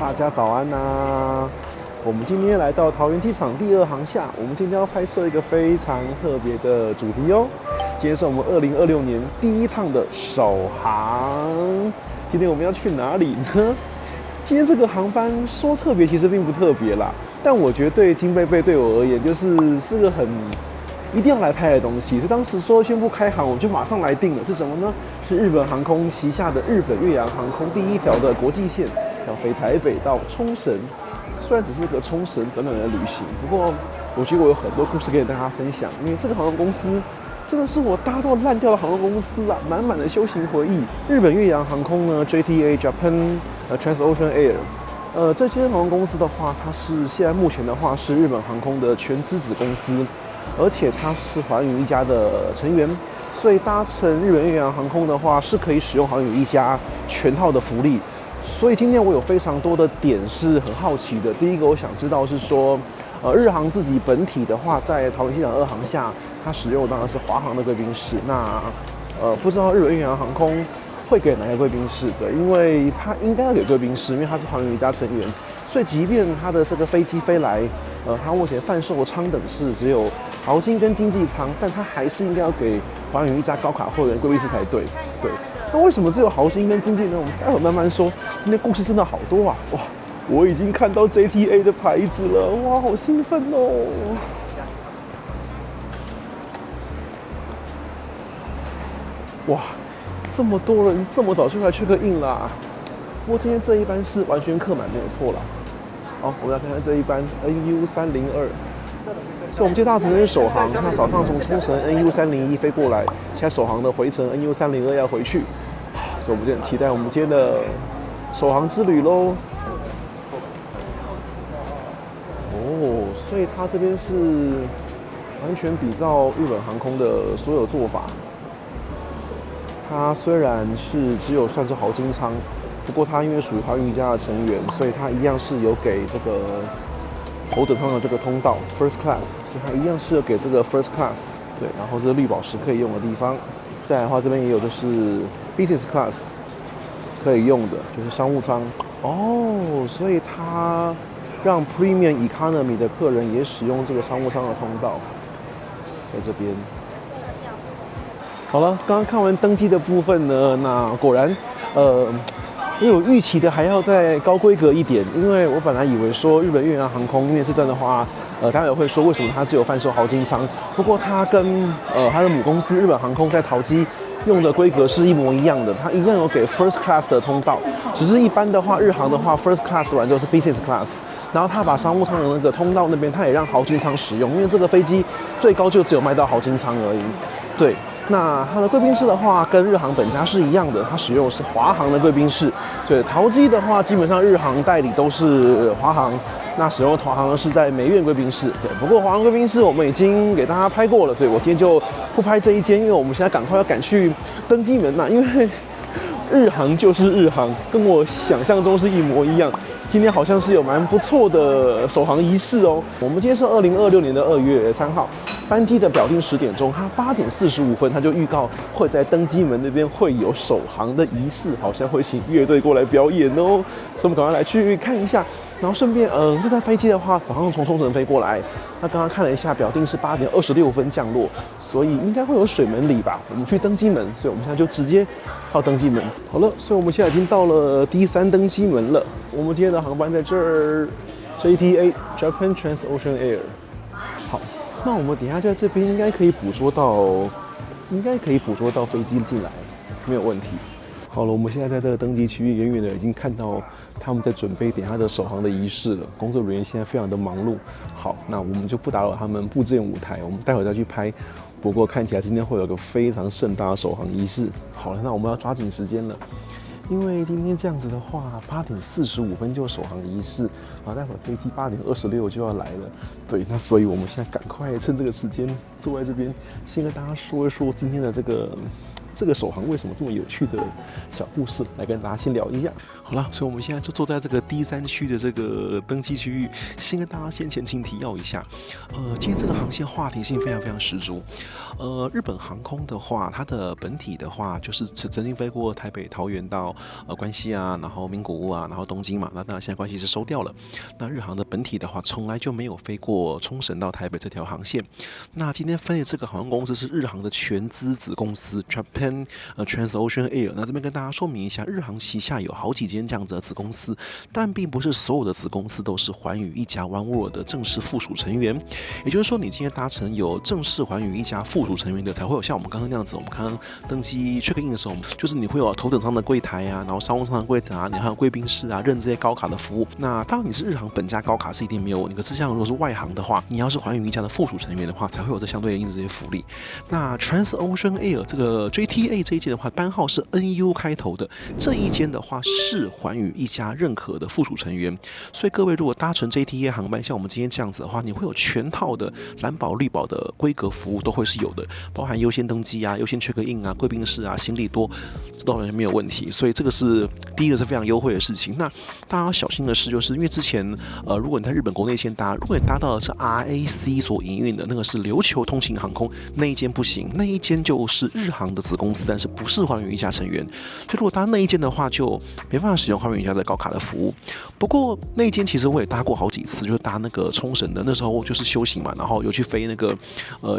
大家早安呐、我们今天来到桃园机场第2航厦，我们今天要拍摄一个非常特别的主题哦。今天是我们2026年第1趟的首航。今天我们要去哪里呢？今天这个航班说特别，其实并不特别啦。但我觉得对金贝贝对我而言，是个很一定要来拍的东西。所以当时说宣布开航，我就马上来定了。是什么呢？是日本航空旗下的日本越洋航空第1条的国际线，要飞台北到冲绳。虽然只是个冲绳短短的旅行，不过我觉得我有很多故事可以跟大家分享。因为这个航空公司真的是我搭到烂掉的航空公司啊，满满的修行回忆。日本越洋航空呢 ，JTA Japan Transocean Air，这间航空公司的话，它是现在目前的话是日本航空的全资子公司，而且它是寰宇一家的成员，所以搭乘日本越洋航空的话，是可以使用寰宇一家全套的福利。所以今天我有非常多的点是很好奇的。第一个我想知道是说，日航自己本体的话，在桃园机场2航厦，它使用的当然是华航的贵宾室。那不知道日本越洋航空会给哪个贵宾室？对，因为它应该要给贵宾室，因为它是寰宇一家成员。所以即便它的这个飞机飞来，它目前贩售舱等是只有豪金跟经济舱，但它还是应该要给寰宇一家高卡会员贵宾室才对。对。那为什么只有豪金跟经济呢？我们待会慢慢说。今天故事真的好多啊！哇，我已经看到 JTA 的牌子了，哇，好兴奋哦！哇，这么多人这么早就来 check in 啦！不过今天这一班是完全客满，没有错啦。好，我们来看看这一班 NU302。所以我们接到的是首航，那早上从冲绳 NU301 飞过来，现在首航的回程 NU302 要回去，所以我们就很期待我们今天的首航之旅喽。哦，所以它这边是完全比照日本航空的所有做法。它虽然是只有算是豪金舱，不过它因为属于寰宇一家的成员，所以它一样是有给这个头等舱的这个通道 First Class， 所以它一样是有给这个 First Class。对，然后这是绿宝石可以用的地方。再来的话，这边也有的是 Business Class 可以用的，就是商务舱。哦，所以它让 Premium Economy 的客人也使用这个商务舱的通道，在这边。好了，刚刚看完登机的部分呢，那果然，因为我预期的还要再高规格一点，因为我本来以为说日本越洋航空因为这段的话，大家也会说为什么它只有贩售豪金舱，不过它跟它的母公司日本航空在桃机用的规格是一模一样的，它一样有给 First Class 的通道，只是一般的话，日航的话 First Class 完之后是 Business Class， 然后它把商务舱的那个通道那边，它也让豪金舱使用，因为这个飞机最高就只有卖到豪金舱而已，对。那它的贵宾室的话，跟日航本家是一样的，它使用的是华航的贵宾室。对，桃机的话，基本上日航代理都是华航，那使用华航是在梅苑贵宾室。对，不过华航贵宾室我们已经给大家拍过了，所以我今天就不拍这一间，因为我们现在赶快要赶去登机门啦，因为日航就是日航，跟我想象中是一模一样。今天好像是有蛮不错的首航仪式哦。我们今天是2026年2月3号，班机的表定10点钟，它8点45分它就预告会在登机门那边会有首航的仪式，好像会请乐队过来表演哦。所以我们赶快来去看一下，然后顺便这台飞机的话，早上从冲绳飞过来，那刚刚看了一下表定是8点26分降落，所以应该会有水门礼吧。我们去登机门，所以我们现在就直接到登机门。好了，所以我们现在已经到了第3登机门了。我们今天的航班在这儿 ，JTA Japan Transocean Air。好，那我们等一下就在这边应该可以捕捉到飞机进来，没有问题。好了，我们现在在这个登机区域，远远的已经看到他们在准备等一下的首航的仪式了。工作人员现在非常的忙碌。好，那我们就不打扰他们布置舞台，我们待会再去拍。不过看起来今天会有个非常盛大的首航仪式。好了，那我们要抓紧时间了。因为今天这样子的话，8点45分就首航仪式，啊，待会儿飞机8点26就要来了。对，那所以我们现在赶快趁这个时间坐在这边，先跟大家说一说今天的这这个首航为什么这么有趣的小故事，来跟大家先聊一下。好了，所以我们现在就坐在这个D3区的这个登机区域，先跟大家先前情提要一下。今天这个航线话题性非常非常十足。日本航空的话，它的本体的话就是曾经飞过台北、桃园到关西啊，然后名古屋啊，然后东京嘛。那当然现在关西是收掉了。那日航的本体的话，从来就没有飞过冲绳到台北这条航线。那今天分的这个航空公司是日航的全资子公司 Japan Transocean Air。那这边跟大家说明一下，日航旗下有好几间这样子的子公司，但并不是所有的子公司都是寰宇一家 Oneworld 的正式附属成员。也就是说，你今天搭乘有正式寰宇一家附属成员的，才会有像我们刚刚那样子。我们刚刚登机 check in 的时候，就是你会有头等舱的柜台啊，然后商务舱的柜台啊，你还有贵宾室啊，认这些高卡的服务。那当然你是日航本家高卡是一定没有问题，可是像如果是外航的话，你要是寰宇一家的附属成员的话，才会有这相对应的这些福利。那 Transocean Air 这个 JTA 这一间的话，班号是 NU 开头的，这一间的话是寰宇一家认可的附属成员，所以各位如果搭乘 JTA 航班，像我们今天这样子的话，你会有全套的蓝宝、绿宝的规格服务都会是有的，包含优先登机啊、优先 check in 啊、贵宾室啊、行李多，这都完全没有问题。所以这个是第一个是非常优惠的事情。那大家要小心的是，就是因为之前如果你在日本国内线搭，如果你搭到的是 RAC 所营运的那个是琉球通勤航空，那一间不行，那一间就是日航的子公司，但是不是寰宇一家成员。所以如果搭那一间的话，就没办法使用寰宇一家的高卡的服务。不过那一间其实我也搭过好几次，就是搭那个冲绳的，那时候就是休息嘛，然后有去飞那个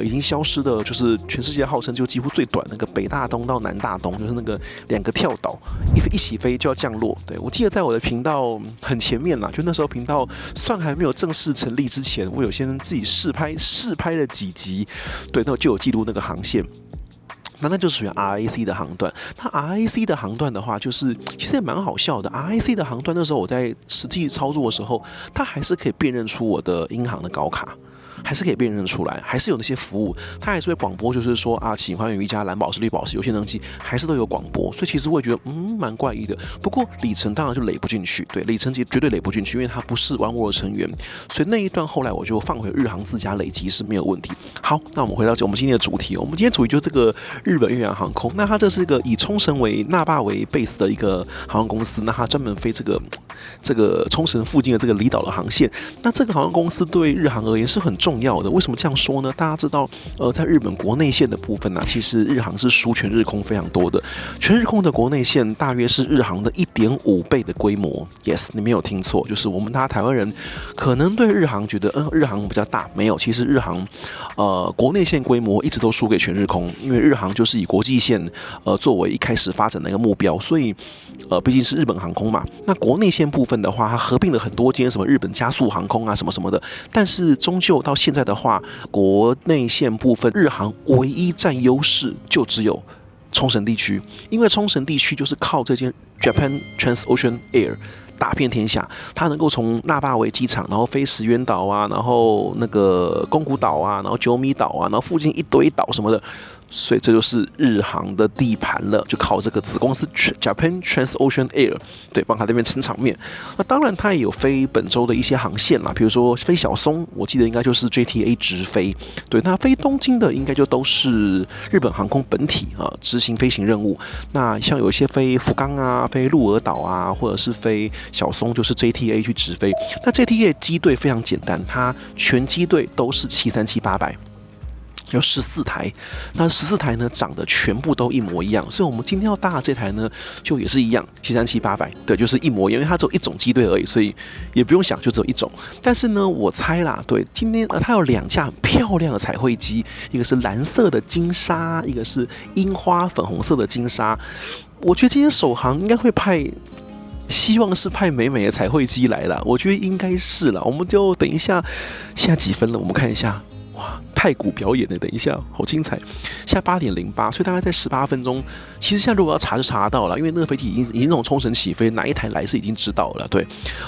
已经消失的，就是全世界号称就几乎最短那个北大东到南大东，就是那个2个跳岛一起飞就要降落。对，我记得在我的频道很前面啦，就那时候频道算还没有正式成立之前，我有先自己试拍了几集，对，那就有记录那个航线。那就是属于 RAC 的航段。那 RAC 的航段的话，就是其实也蛮好笑的。RAC 的航段那时候我在实际操作的时候，它还是可以辨认出我的银行的高卡。还是可以辨认出来，还是有那些服务，它还是会广播，就是说啊，请寰宇一家蓝宝石、绿宝石优先登记，还是都有广播。所以其实我也觉得，蛮怪异的。不过里程当然就累不进去，对，里程绝对累不进去，因为它不是Oneworld成员，所以那一段后来我就放回日航自家累积是没有问题。好，那我们回到我们今天的主题，我们今天主题就是这个日本越洋航空。那它这是一个以冲绳为那霸为 base 的一个航空公司，那它专门飞这个冲绳附近的这个离岛的航线。那这个航空公司对日航而言是很重要的。为什么这样说呢？大家知道，在日本国内线的部分呢，其实日航是输全日空非常多的。全日空的国内线大约是日航的1.5倍的规模。Yes， 你没有听错，就是我们大家台湾人可能对日航觉得，日航比较大，没有，其实日航国内线规模一直都输给全日空，因为日航就是以国际线作为一开始发展的一个目标，所以毕竟是日本航空嘛。那国内线部分的话，它合并了很多间什么日本加速航空啊什么什么的，但是终究到现在的话，国内线部分日航唯一占优势就只有冲绳地区，因为冲绳地区就是靠这间 Japan Transocean Air 打遍天下，它能够从那霸为机场，然后飞石垣岛啊，然后那个宫古岛啊，然后九米岛啊，然后附近一堆岛什么的。所以这就是日航的地盘了，就靠这个子公司 Japan Transocean Air 对帮他这边撑场面。那当然他也有飞本州的一些航线啦，比如说飞小松，我记得应该就是 JTA 直飞。对，那飞东京的应该就都是日本航空本体执行飞行任务。那像有一些飞福冈啊、飞鹿儿岛啊，或者是飞小松，就是 JTA 去直飞。那 JTA 机队非常简单，它全机队都是737-800。有14台，那14台呢长得全部都一模一样，所以我们今天要搭的这台呢，就也是一样，737-800，对，就是一模一样，因为它只有一种机队而已，所以也不用想，就只有一种。但是呢，我猜啦，对，今天它有2架很漂亮的彩绘机，一个是蓝色的金沙，一个是樱花粉红色的金沙。我觉得今天首航应该会派。希望是派美美的彩绘机来了，我觉得应该是了。我们就等一下，现在几分了？我们看一下。哇，太鼓表演的，等一下，好精彩！现在8:08，所以大概在18分钟。其实现在如果要查就查得到了，因为那个飞机已经从冲绳起飞，哪一台来是已经知道了。对，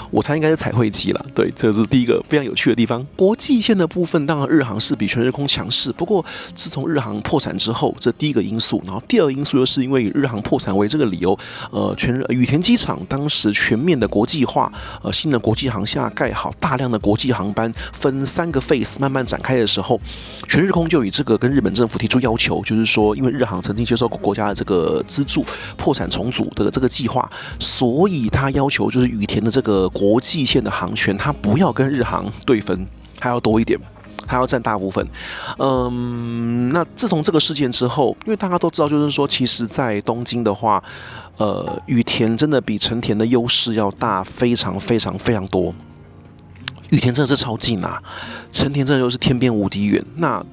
我猜应该是彩绘机了。对，这是第一个非常有趣的地方。国际线的部分，当然日航是比全日空强势，不过自从日航破产之后，这第一个因素，然后第二个因素又是因为以日航破产为这个理由，羽田机场当时全面的国际化，新的国际航厦盖好，大量的国际航班分3个 phase 慢慢展开的时候，全日空就以这个跟日本政府提出要求，就是说，因为日航曾经接受过国家的这个资助，破产重组的这个计划，所以他要求就是羽田的这个国际线的航权，他不要跟日航对分，他要多一点。它要占大部分，那自从这个事件之后，因为大家都知道，就是说，其实，在东京的话，羽田真的比成田的优势要大非常非常非常多。羽田真的是超近啊，成田真的又是天边无敌远。那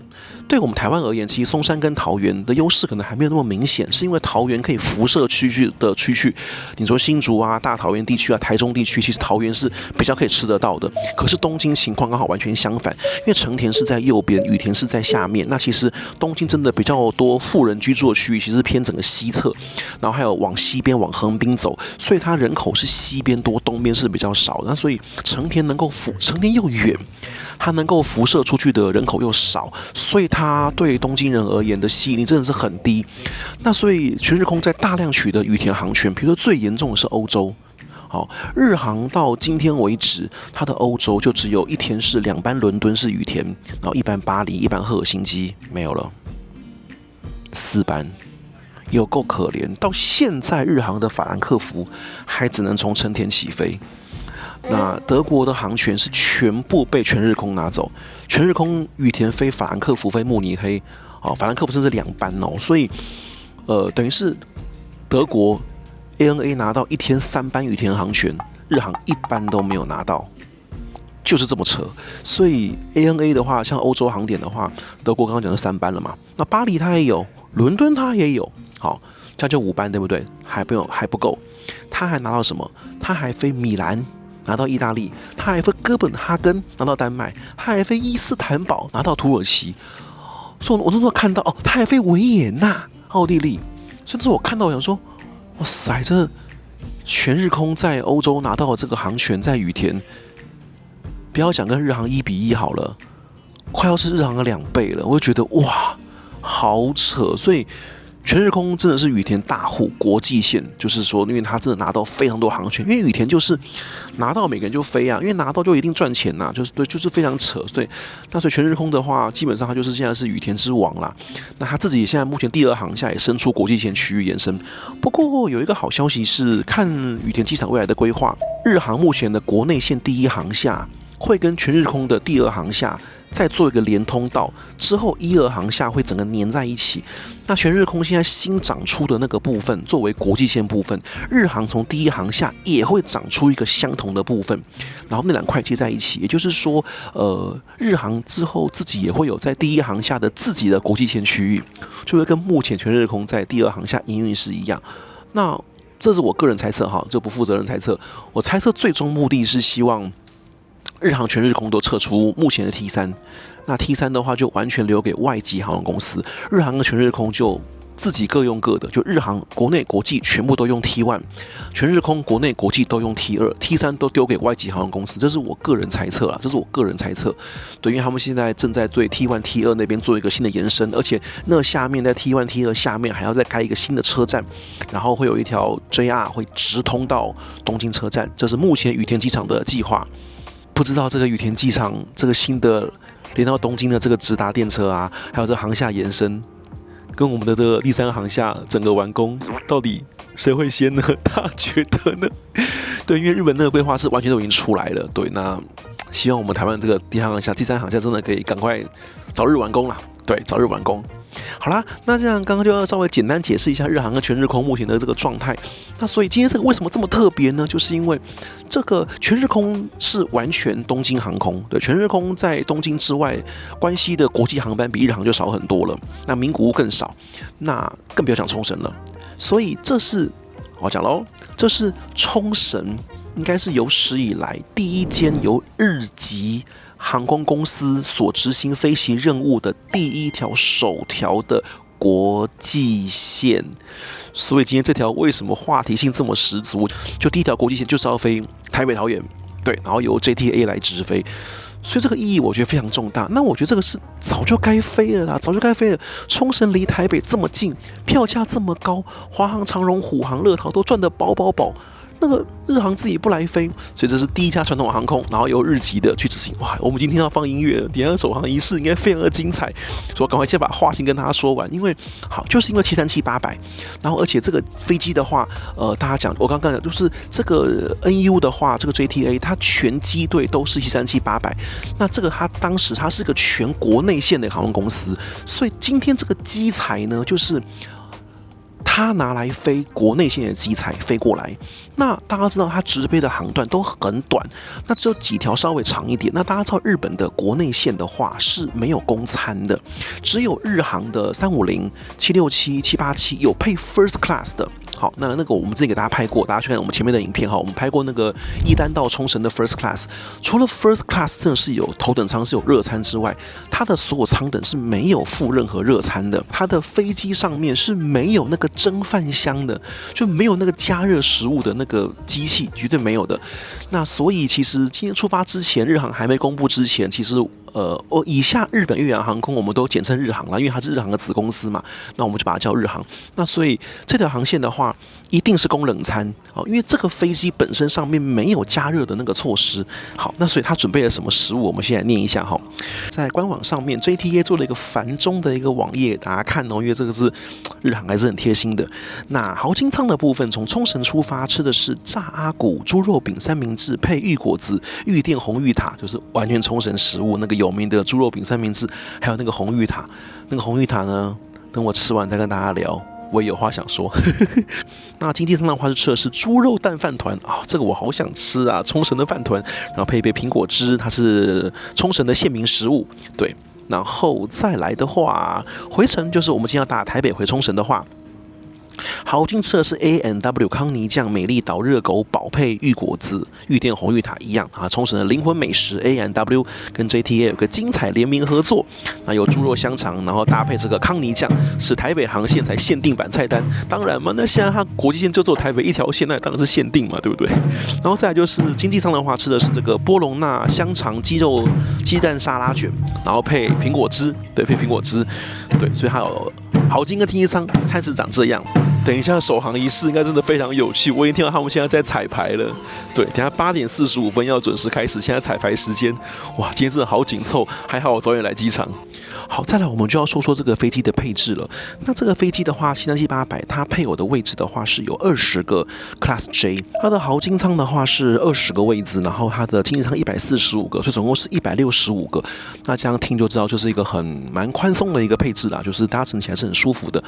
对我们台湾而言，其实松山跟桃园的优势可能还没有那么明显，是因为桃园可以辐射区域，你说新竹啊、大桃园地区啊、台中地区，其实桃园是比较可以吃得到的。可是东京情况刚好完全相反，因为成田是在右边，羽田是在下面。那其实东京真的比较多富人居住的区域，其实是偏整个西侧，然后还有往西边往横滨走，所以它人口是西边多，东边是比较少。那所以成田又远，它能够辐射出去的人口又少，所以它对东京人而言的吸引力真的是很低。那所以全日空在大量取得羽田航权，比如说最严重的是欧洲。好，日航到今天为止，它的欧洲就只有一天是2班伦敦是羽田，然后1班巴黎、1班赫尔辛基没有了，4班。有够可怜，到现在日航的法兰克福还只能从成田起飞。那德国的航权是全部被全日空拿走，全日空羽田飞法兰克福飞慕尼黑，法兰克福甚至2班哦，所以等于是德国 ANA 拿到一天3班羽田航权，日航1班都没有拿到，就是这么扯。所以 ANA 的话，像欧洲航点的话，德国刚刚讲的3班了嘛，那巴黎它也有，伦敦它也有，好，这样就5班对不对？还不够，他还拿到什么？他还飞米兰。拿到意大利，他还飞哥本哈根拿到丹麦，他还飞伊斯坦堡拿到土耳其。所以我那时候看到他还飞维也纳奥地利。所以那时候我看到我想说，哇塞，这全日空在欧洲拿到的这个航权在羽田，不要讲跟日航1:1好了，快要是日航的2倍了。我就觉得哇，好扯。所以全日空真的是羽田大户，国际线，就是说，因为他真的拿到非常多航权，因为羽田就是拿到每个人就飞啊，因为拿到就一定赚钱呐，就是非常扯。所以全日空的话，基本上他就是现在是羽田之王啦。那他自己现在目前第2航厦也伸出国际线区域延伸。不过有一个好消息是，看羽田机场未来的规划，日航目前的国内线第1航厦会跟全日空的第2航厦再做一个连通道，之后1、2航厦会整个粘在一起。那全日空现在新长出的那个部分，作为国际线部分，日航从第1航厦也会长出一个相同的部分，然后那2块接在一起。也就是说，日航之后自己也会有在第1航厦的自己的国际线区域，就会跟目前全日空在第2航厦营运是一样。那这是我个人猜测哈，这不负责任猜测。我猜测最终目的是希望日航全日空都撤出目前的 T3， 那 T3 的话就完全留给外籍航空公司，日航跟全日空就自己各用各的，就日航国内国际全部都用 T1， 全日空国内国际都用 T2， T3 都丢给外籍航空公司，这是我个人猜测啦，这是我个人猜测。对，因为他们现在正在对 T1、T2 那边做一个新的延伸，而且那下面在 T1、T2 下面还要再开一个新的车站，然后会有一条 JR 会直通到东京车站，这是目前羽田机场的计划。不知道这个羽田机场这个新的连到东京的这个直达电车啊，还有这航厦延伸，跟我们的这个第3航厦整个完工，到底谁会先呢？大家觉得呢？对，因为日本那个规划是完全都已经出来了。对，那希望我们台湾这个第2航厦、第3航厦真的可以赶快早日完工啦。对，早日完工。好啦，那这样刚刚就要稍微简单解释一下日航跟全日空目前的这个状态。那所以今天这个为什么这么特别呢？就是因为这个全日空是完全东京航空，对，全日空在东京之外关系的国际航班比日航就少很多了，那名古屋更少，那更不要讲冲绳了。所以这是我讲喽，这是冲绳应该是有史以来第一间由日籍航空公司所执行飞行任务的首条的国际线。所以今天这条为什么话题性这么十足？就第1条国际线就是要飞台北桃园，对，然后由 JTA 来直飞，所以这个意义我觉得非常重大。那我觉得这个是早就该飞了啦，早就该飞了。冲绳离台北这么近，票价这么高，华航、长荣、虎航、乐桃都赚得饱饱饱。那个日航自己不来飞，所以这是第一家传统航空，然后由日籍的去执行。哇，我们今天要放音乐了，等一下首航仪式应该非常的精彩，所以赶快先把话先跟大家说完。因为好，就是因为737-800，然后而且这个飞机的话，大家讲，我刚刚讲就是这个 NU 的话，这个 JTA 它全机队都是737-800，那这个它当时它是个全国内线的航空公司，所以今天这个机材呢，就是他拿来飞国内线的机材飞过来，那大家知道它直飞的航段都很短，那只有几条稍微长一点。那大家知道日本的国内线的话是没有供餐的，只有日航的350、767、787有配 First Class 的。好，那个我们之前给大家拍过，大家去看我们前面的影片哈，我们拍过那个伊丹到冲绳的 First Class， 除了 First Class 真的是有头等舱是有热餐之外，它的所有舱等是没有附任何热餐的，它的飞机上面是没有那个蒸饭箱的，就没有那个加热食物的那个机器，绝对没有的。那所以其实今天出发之前，日航还没公布之前，其实以下日本越洋航空我们都简称日航啦，因为它是日航的子公司嘛，那我们就把它叫日航。那所以这条航线的话，一定是供冷餐哦，因为这个飞机本身上面没有加热的那个措施。好，那所以它准备了什么食物？我们先来念一下哈。在官网上面 ，JTA 做了一个繁中的一个网页，大家看哦，因为这个是日航还是很贴心的。那豪金舱的部分，从冲绳出发，吃的是炸阿古猪肉饼三明治配玉果子、玉店红玉塔，就是完全冲绳食物那个有名的猪肉饼三明治，还有那个红玉塔。那个红玉塔呢，等我吃完再跟大家聊。我也有话想说。那经济舱的话是吃的是猪肉蛋饭团啊，这个我好想吃啊，冲绳的饭团，然后配一杯苹果汁，它是冲绳的县民食物。对，然后再来的话，回程就是我们今天要打台北回冲绳的话。豪金吃的是 A&W 康尼酱美丽岛热狗堡配玉果子、玉店红玉塔一样啊，冲绳的灵魂美食 A&W 跟 JTA 有个精彩联名合作，那有猪肉香肠，然后搭配这个康尼酱，是台北航线才限定版菜单。当然嘛，那现在它国际线就只有台北一条线，那当然是限定嘛，对不对？然后再来就是经济舱的话，吃的是这个波隆纳香肠鸡肉鸡蛋沙拉卷，然后配苹果汁，对，配苹果汁，对，所以还有豪金跟经济舱餐食长这样。等一下首航仪式应该真的非常有趣，我已经听到他们现在在彩排了。对，等一下8点45分要准时开始，现在彩排时间，哇，今天真的好紧凑，还好我早点来机场。好，再来我们就要说说这个飞机的配置了。那这个飞机的话，737-800它配有的位置的话是有20个 Class J， 它的豪金舱的话是20个位置，然后它的经济舱145个，所以总共是165个。那这样听就知道，就是一个蛮宽松的一个配置啦，就是搭乘起来是很舒服的。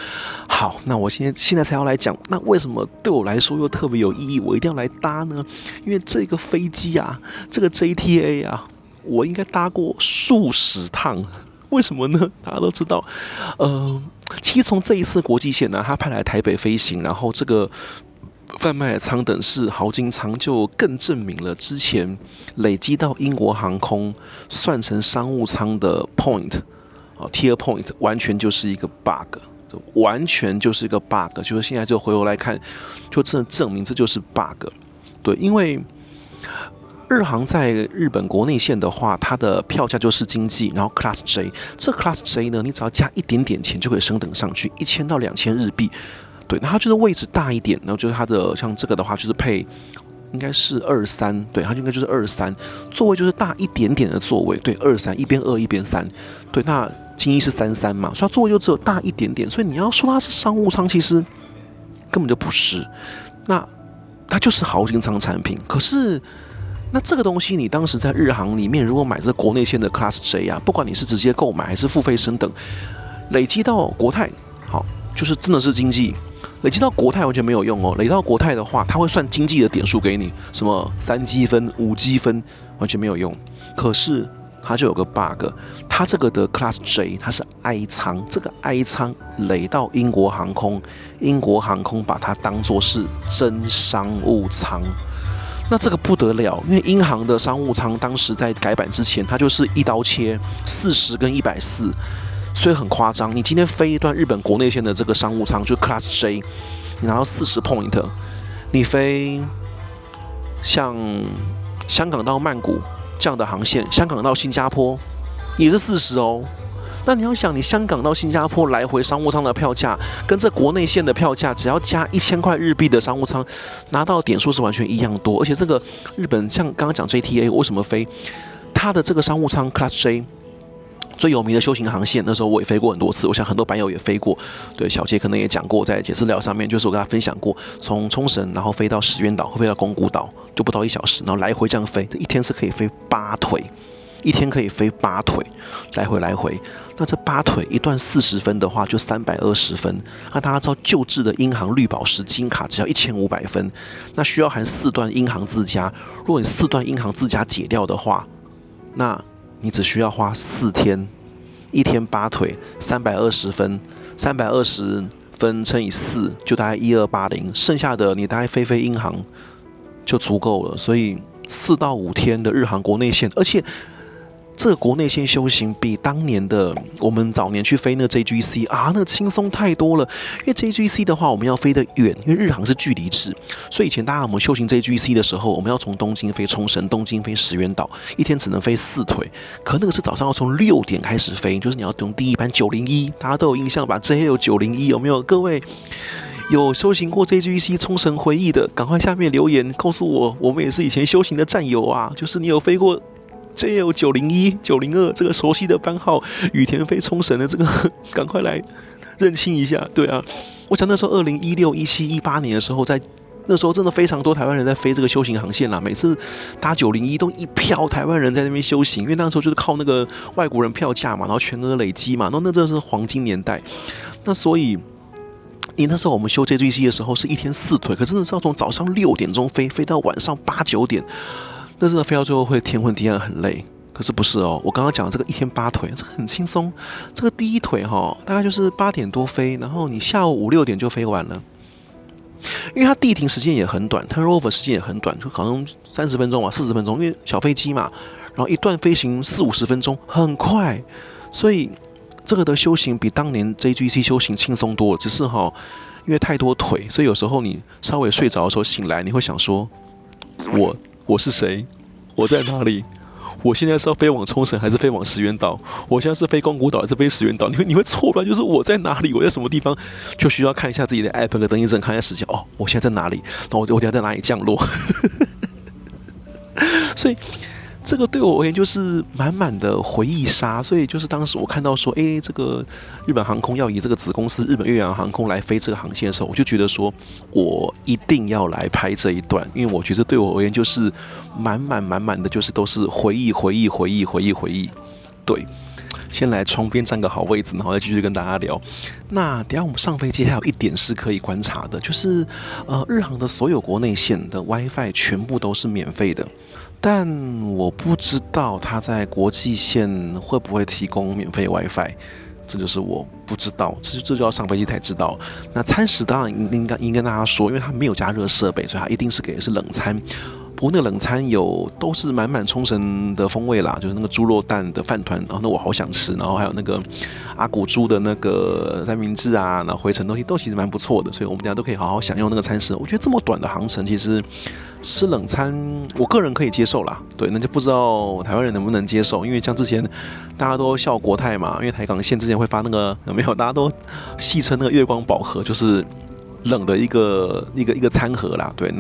好，那我现在才要来讲，那为什么对我来说又特别有意义，我一定要来搭呢？因为这个飞机啊，这个 JTA 啊，我应该搭过数十趟。为什么呢？大家都知道，其实从这一次国际线呢，它派来台北飞行，然后这个贩卖的舱等是豪金舱，就更证明了之前累积到英国航空算成商务舱的 Tier Point 完全就是一个 bug。完全就是一个 bug， 就是现在就回头来看，就真的证明这就是 bug。对，因为日航在日本国内线的话，它的票价就是经济，然后 Class J， 这 Class J 呢，你只要加一点点钱就可以升等上去，1000到2000日币。对，那它就是位置大一点，然后就是它的像这个的话，就是配应该是23，对，它就应该就是23，座位就是大一点点的座位，对，23，一边2一边3，对，那经济是33嘛，所以它座位就只有大一点点，所以你要说它是商务舱，其实根本就不是，那它就是豪金舱产品。可是那这个东西，你当时在日航里面，如果买这国内线的 Class J 啊，不管你是直接购买还是付费升等，累积到国泰，好，就是真的是经济。累积到国泰完全没有用哦，累积到国泰的话，它会算经济的点数给你，什么3积分、5积分，完全没有用。可是它就有个 bug， 它这个的 Class J 它是 I 舱，这个 I 舱累到英国航空，英国航空把它当作是真商务舱。那这个不得了，因为英航的商务舱当时在改版之前，它就是一刀切40跟140。所以很夸张，你今天飞一段日本国内线的这个商务舱，就 Class J， 你拿到40 point， 你飞像香港到曼谷这样的航线，香港到新加坡也是40哦。那你要想，你香港到新加坡来回商务舱的票价，跟这国内线的票价，只要加1000块日币的商务舱，拿到点数是完全一样多。而且这个日本像刚刚讲 JTA 为什么飞，它的这个商务舱 Class J。最有名的休行航线，那时候我也飞过很多次，我想很多版友也飞过。对，小杰可能也讲过，在解资料上面，就是我跟他分享过，从冲绳然后飞到石垣岛，飞到宫古岛，就不到1小时，然后来回这样飞，一天是可以飞8腿，一天可以飞8腿，来回。那这8腿一段40分的话，就320分。那大家知道旧制的英航绿宝石金卡只要1500分，那需要含4段英航自家。如果你4段英航自家解掉的话，那你只需要花4天，一天8腿，320分，320分乘以4，就大概1280，剩下的你大概飞英航就足够了。所以4到5天的日航国内线，而且这个国内线修行比当年的我们早年去飞那 JGC 啊，那轻松太多了。因为 JGC 的话，我们要飞得远，因为日航是距离制，所以以前大家我们修行 JGC 的时候，我们要从东京飞冲绳，东京飞石垣岛，一天只能飞4腿。可那个是早上要从6点开始飞，就是你要等第一班901，大家都有印象吧 ？JL 901有没有？各位有修行过 JGC 冲绳回忆的，赶快下面留言告诉我，我们也是以前修行的战友啊，就是你有飞过。JL 901、902这个熟悉的班号，羽田飞冲绳的这个，赶快来认清一下。对啊，我想那时候2016、17、18年的时候，在那时候真的非常多台湾人在飞这个修行航线啦。每次搭901都一票台湾人在那边修行，因为那时候就是靠那个外国人票价嘛，然后全额累积嘛，那真的是黄金年代。那所以。那时候我们修 JGC 的时候是一天4腿，可真的是要从早上6点钟飞到晚上8、9点。那真的飞到最后会天昏地暗，很累。可是不是哦，我刚刚讲这个一天8腿，这个很轻松。这个第一腿大概就是8点多飞，然后你下午5、6点就飞完了。因为它地停时间也很短 ，turnover 时间也很短，就好像30分钟嘛，40分钟，因为小飞机嘛。然后一段飞行40、50分钟，很快。所以这个的修行比当年 JGC 修行轻松多了，只是因为太多腿，所以有时候你稍微睡着的时候醒来，你会想说，我是谁？我在哪里？我现在是要飞往冲绳还是飞往石垣岛？我现在是飞宫古岛还是飞石垣岛？你会错乱，就是我在哪里？我在什么地方？就需要看一下自己的 app 跟登记证，看一下时间。哦，我现在在哪里？那我等下在哪里降落？所以这个对我而言就是满满的回忆杀。所以就是当时我看到说，这个日本航空要以这个子公司日本越洋航空来飞这个航线的时候，我就觉得说我一定要来拍这一段，因为我觉得对我而言就是满满的，就是都是回忆。对，先来窗边占个好位置，然后再继续跟大家聊。那等一下我们上飞机还有一点是可以观察的，就是日航的所有国内线的 WiFi 全部都是免费的。但我不知道它在国际线会不会提供免费 WiFi， 这就是我不知道，这就要上飞机才知道。那餐食当然应该跟大家说，因为它没有加热设备，所以它一定是给的是冷餐。不过那个冷餐都是满冲绳的风味啦，就是那个猪肉蛋的饭团，那我好想吃。然后还有那个阿古猪的那个三明治啊，然后回程东西都其实蛮不错的，所以我们等下都可以好好享用那个餐食。我觉得这么短的航程，其实吃冷餐，我个人可以接受啦。对，那就不知道台湾人能不能接受，因为像之前大家都笑国泰嘛，因为台港线之前会发那个有没有，大家都戏称那个月光宝盒，就是冷的一个餐盒啦。对，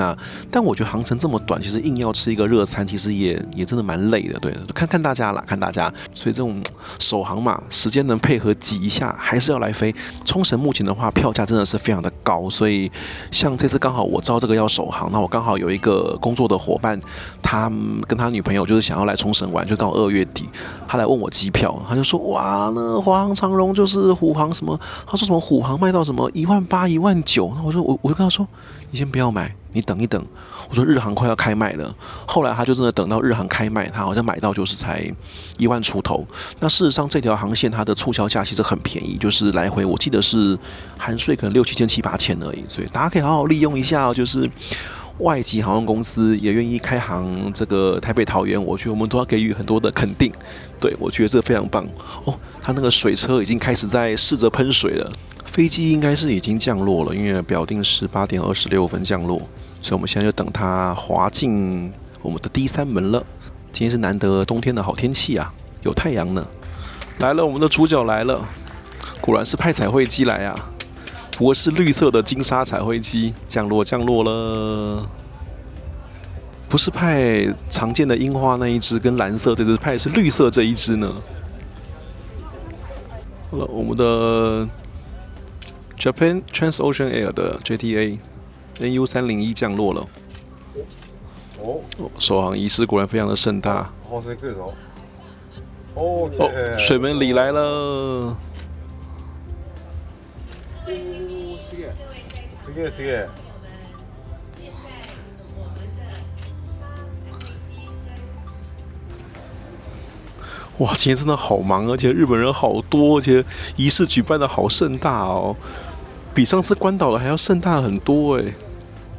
但我觉得航程这么短，其实硬要吃一个热餐，其实也真的蛮累的。对，看大家啦，看大家。所以这种首航嘛，时间能配合挤一下，还是要来飞。冲绳目前的话，票价真的是非常的高，所以像这次刚好我知道这个要首航，那我刚好有一个工作的伙伴，他跟他女朋友就是想要来冲绳玩，就刚好2月底，他来问我机票，他就说哇，那华航、长荣就是虎航什么，他说什么虎航卖到什么18000、19000。那我就跟他说，你先不要买，你等一等。我说日航快要开卖了，后来他就真的等到日航开卖，他好像买到就是才1万出头。那事实上这条航线它的促销价其实很便宜，就是来回我记得是含税可能6、7千、7、8千而已，所以大家可以好好利用一下就是外籍航空公司也愿意开航这个台北桃园，我觉得我们都要给予很多的肯定。对，我觉得这非常棒哦。他那个水车已经开始在试着喷水了，飞机应该是已经降落了，因为表定是8点26分降落，所以我们现在就等它滑进我们的第3门了。今天是难得冬天的好天气啊，有太阳呢。来了，我们的主角来了，果然是派彩绘机来啊，不过是绿色的金沙彩绘机，降落了。不是派常见的樱花那一只跟蓝色这只，派是绿色这一只呢。好了，我们的 Japan Transocean Air 的 JTA NU301降落了。首航仪式果然非常的盛大。水门里来了。すげえ。哇，今天真的好忙，而且日本人好多，而且仪式举办的好盛大哦，比上次关岛的还要盛大很多哎。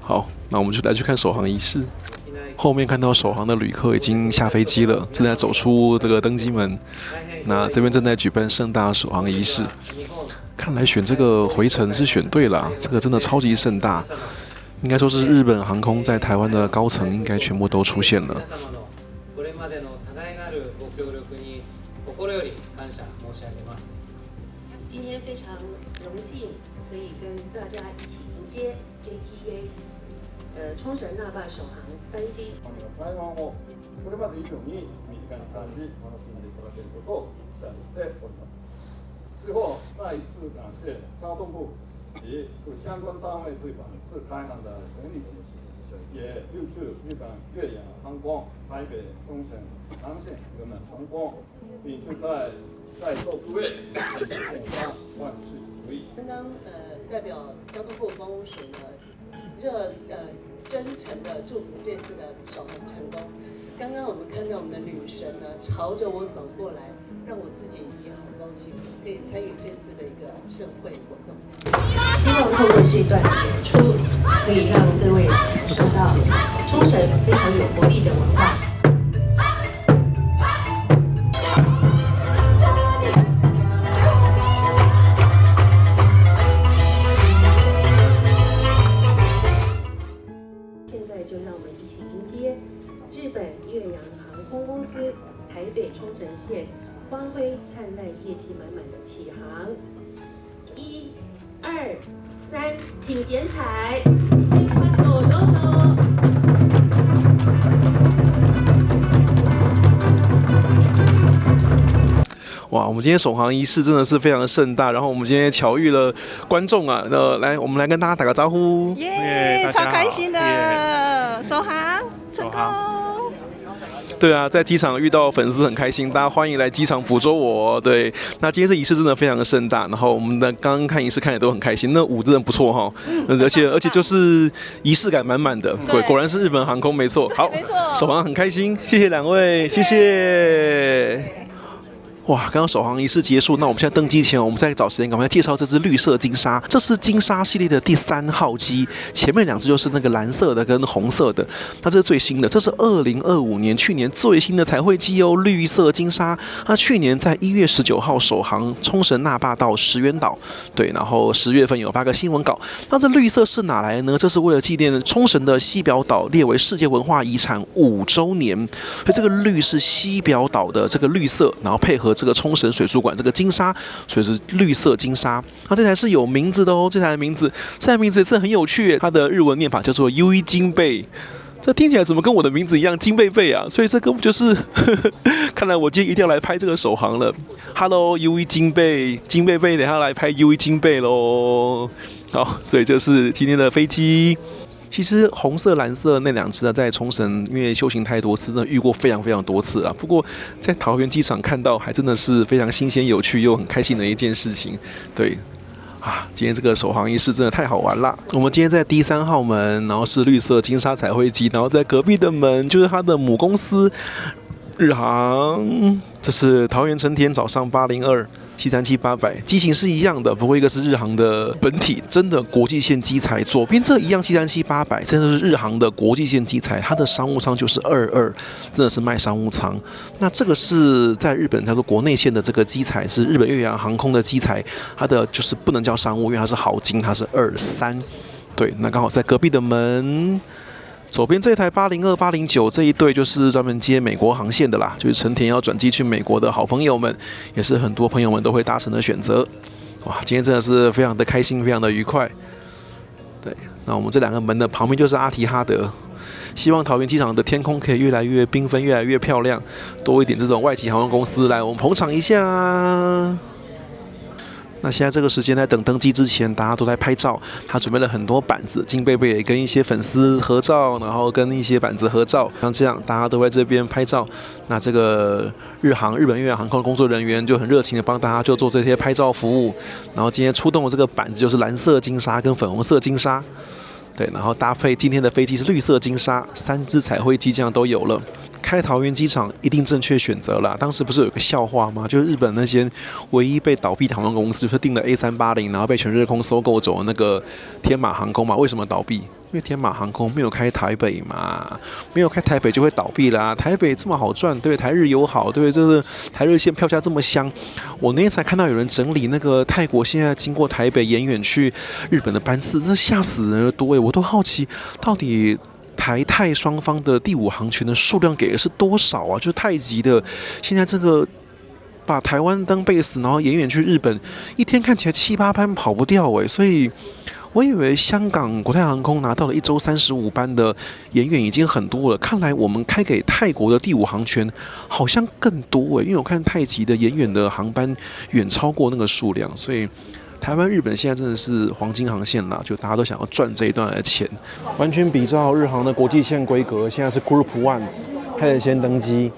好，那我们就来去看首航仪式。后面看到首航的旅客已经下飞机了，正在走出这个登机门。那这边正在举办盛大首航仪式，看来选这个回程是选对了，这个真的超级盛大。应该说是日本航空在台湾的高层应该全部都出现了。今天非常荣幸可以跟大家一起迎接 JTA 冲绳那霸首航班机。台湾をこれまで以上に身近に感じ楽しんでいただけることを期待しております。最后再一次感谢交通部及相关单位对本次开航的全力支持，也预祝日本越洋航空台北、冲绳航线圆满成功，并祝在座诸位身体健康，万事如意。刚刚代表交通部公务署呢，真诚的祝福这次的首航成功。刚刚我们看到我们的女神呢朝着我走过来，让我自己也好高兴，可以参与这次的一个盛会活动。希望透过这段演出，可以让各位享受到冲绳非常有活力的文化。就让我们一起迎接日本越洋航空公司台北冲绳线光辉灿烂、业绩满满的启航。1、2、3，请剪彩，天宽口都走。哇，我们今天首航仪式真的是非常的盛大，然后我们今天巧遇了观众啊，来，我们来跟大家打个招呼。耶，超开心的，首航成功。对啊，在机场遇到粉丝很开心，大家欢迎来机场捕捉我。对，那今天这仪式真的非常的盛大，然后我们的刚刚看仪式看也都很开心，那舞真的不错哈，而且就是仪式感满满的，对，果然是日本航空没错。好，没错，首航很开心，谢谢两位，谢谢。哇，刚刚首航仪式结束，那我们现在登机前，我们再找时间赶快介绍这只绿色金沙。这是金沙系列的第3号机，前面2只就是那个蓝色的跟红色的，那这是最新的，这是2025年去年最新的彩绘机哦，绿色金沙。那去年在1月19号首航冲绳那霸到石垣岛，对，然后10月份有发个新闻稿。那这绿色是哪来呢？这是为了纪念冲绳的西表岛列为世界文化遗产5周年，所以这个绿是西表岛的这个绿色，然后配合这个冲绳水族馆这个金沙，所以是绿色金沙。那这台是有名字的哦，这台名字也真的很有趣，它的日文念法叫做 Yui 金贝。这听起来怎么跟我的名字一样金贝贝啊？所以这根本就是看来我今天一定要来拍这个首航了。Hello Yui 金贝，金贝贝，等一下来拍 Yui 金贝喽。好，所以这是今天的飞机。其实红色、蓝色那2只啊，在冲绳因为修行太多次，真的遇过非常非常多次啊。不过在桃园机场看到，还真的是非常新鲜、有趣又很开心的一件事情。对，啊，今天这个首航仪式真的太好玩了。我们今天在第3号门，然后是绿色金沙彩绘机，然后在隔壁的门就是它的母公司日航，这是桃园成田早上802。737-800机型是一样的，不过一个是日航的本体，真的国际线机材。左边这一样737-800，真的是日航的国际线机材，它的商务舱就是22，真的是卖商务舱。那这个是在日本叫做国内线的这个机材，是日本越洋航空的机材，它的就是不能叫商务，因为它是豪金，它是23。对，那刚好在隔壁的门。左边这一台802、809这一对就是专门接美国航线的啦，就是成田要转机去美国的好朋友们，也是很多朋友们都会搭乘的选择。哇，今天真的是非常的开心，非常的愉快。对，那我们这两个门的旁边就是阿提哈德。希望桃园机场的天空可以越来越缤纷，越来越漂亮，多一点这种外籍航空公司来我们捧场一下。那现在这个时间在等登机之前，大家都在拍照。他准备了很多板子，金贝贝也跟一些粉丝合照，然后跟一些板子合照，像这样大家都在这边拍照。那这个日本越洋航空的工作人员就很热情的帮大家就做这些拍照服务。然后今天出动的这个板子就是蓝色金沙跟粉红色金沙。对，然后搭配今天的飞机是绿色金沙，3只彩绘机这样都有了。开桃园机场一定正确选择啦。当时不是有个笑话吗？就是日本那些唯一被倒闭的航空公司，就是订了 A380，然后被全日空收购走的那个天马航空嘛。为什么倒闭？因为天马航空没有开台北嘛，没有开台北就会倒闭啦。台北这么好赚，对，台日友好，对，这个台日线票价这么香。我那天才看到有人整理那个泰国现在经过台北延远去日本的班次，真的吓死人了多我都好奇到底台泰双方的第5航权的数量给的是多少啊？就是太极的现在这个把台湾当 base， 然后延远去日本，一天看起来7、8班跑不掉所以我以为香港国泰航空拿到了1周35班的延远已经很多了，看来我们开给泰国的第5航权好像更多因为我看太极的延远的航班远超过那个数量，所以台湾、日本现在真的是黄金航线啦，就大家都想要赚这一段的钱。完全比照日航的国际线规格，现在是 Group One 开始先登机，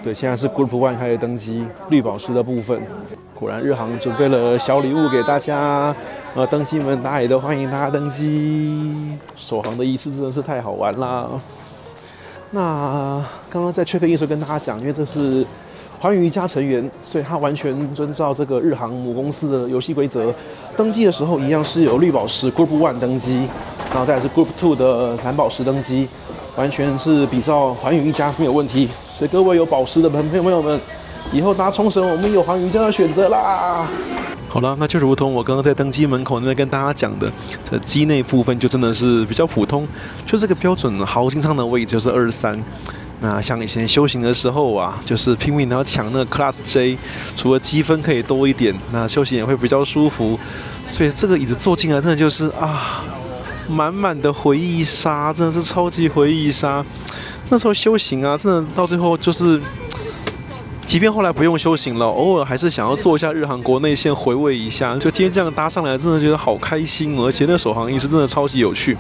对，现在是 Group One 开始登机，绿宝石的部分。果然日航准备了小礼物给大家，登机门大家也都欢迎大家登机。首航的仪式真的是太好玩啦。那刚刚在 check in 的时候跟大家讲，因为这是寰宇一家成员，所以他完全遵照这个日航母公司的游戏规则。登机的时候一样是有绿宝石 Group One 登机，然后再来是 Group Two 的蓝宝石登机，完全是比照寰宇一家没有问题。所以各位有宝石的朋友们，以后搭冲绳我们有寰宇一家的选择啦。好了，那就如同我刚刚在登机门口那边跟大家讲的，这机内部分就真的是比较普通，就这个标准豪金舱的位置就是23。那像以前修行的时候啊，就是拼命的要抢那个 Class J， 除了积分可以多一点，那修行也会比较舒服。所以这个椅子坐进来真的就是满满的回忆杀，真的是超级回忆杀。那时候修行啊，真的到最后就是，即便后来不用修行了，偶尔还是想要做一下日航国内线回味一下。就今天这样搭上来，真的觉得好开心，而且那首航仪式真的超级有趣。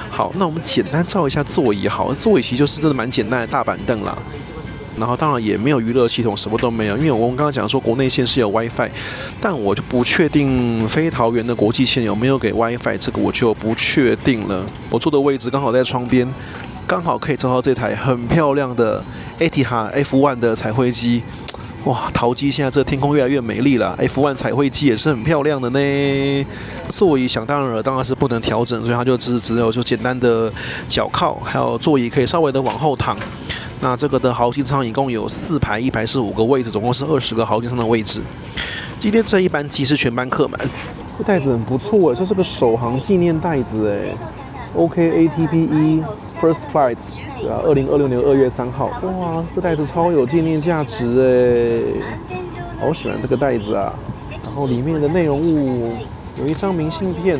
好，那我们简单照一下座椅。好，座椅其实就是真的蛮简单的大板凳啦。然后当然也没有娱乐系统，什么都没有，因为我们刚刚讲说国内线是有 WiFi， 但我就不确定飞桃园的国际线有没有给 WiFi， 这个我就不确定了。我坐的位置刚好在窗边，刚好可以照到这台很漂亮的 Etihad F1 的彩绘机。哇，桃机现在这天空越来越美丽了 ，F1 彩绘机也是很漂亮的呢。座椅想当然了，当然是不能调整，所以它就只有就简单的脚靠，还有座椅可以稍微的往后躺。那这个的豪金舱一共有4排，1排是5个位置，总共是20个豪金舱的位置。今天这一班机是全班客满。这袋子很不错这是个首航纪念袋子OKATPE First Flight， 2026年2月3号。哇，这袋子超有纪念价值好喜欢这个袋子啊！然后里面的内容物有一张明信片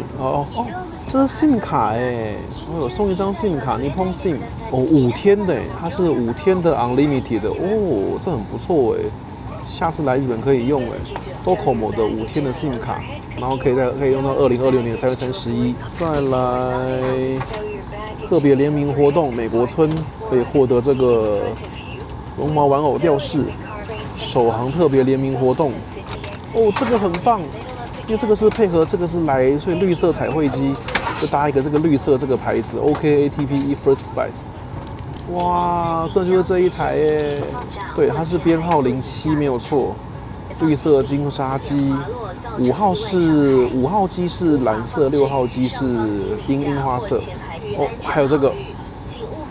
这是 SIM 卡有送一张 SIM 卡，Nippon SIM 5天的它是5天的 Unlimited 的这很不错下次来日本可以用Docomo 的5天的 SIM 卡，然后可以用到2026年3月31。再来特别联名活动，美国村可以获得这个绒毛玩偶吊饰，首航特别联名活动这个很棒，因为这个是配合这个是来，所以绿色彩绘机就搭一个这个绿色这个牌子 OKATPE First Flight。哇，这就是这一台对，它是编号07没有错，绿色金沙机，5号机是蓝色，6号机是樱花色。还有这个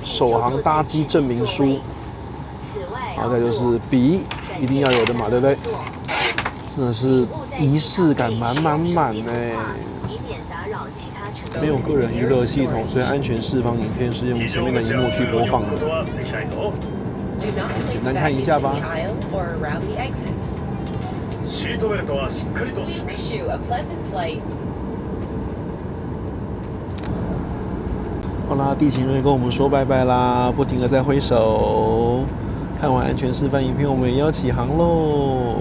首航搭机证明书，然后再就是笔，一定要有的嘛，对不对？真的是仪式感满没有个人娱乐系统，所以安全释放影片是用前面的荧幕去播放的。简单看一下吧。好啦，地勤人员跟我们说拜拜啦，不停的在挥手。看完安全示范影片，我们也要起航喽。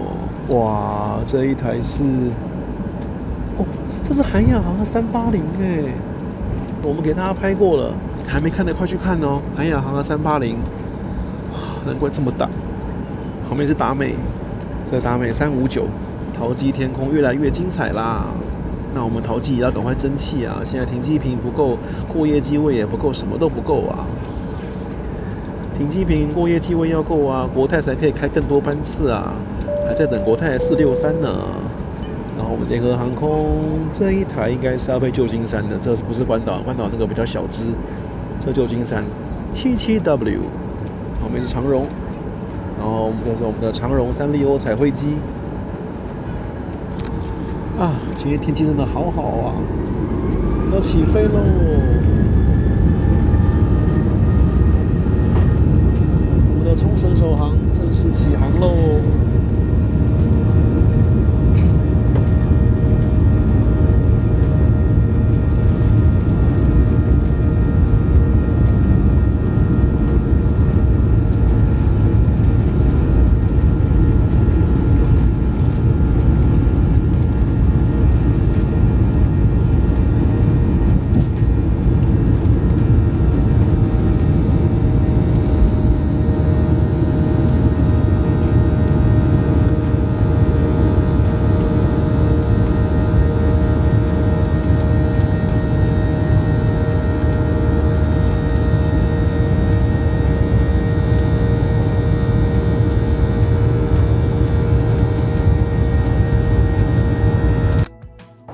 哇，这一台是，哦，这是韩亚航的380哎，我们给大家拍过了，还没看的快去看哦。韩亚航的380，难怪这么大。后面是达美，这达美359，淘机天空越来越精彩啦。那我们淘机也要赶快争气啊！现在停机坪不够，过夜机位也不够，什么都不够啊！停机坪、过夜机位要够啊，国泰才可以开更多班次啊！还在等国泰463呢。然后我们联合航空这一台应该是要飞旧金山的，这不是关岛，关岛那个比较小只，这旧金山77W， 后面是长荣，然后这是我们的长荣360彩绘机。啊，今天天气真的好好啊，要起飞喽！我们的冲绳首航正式起航喽！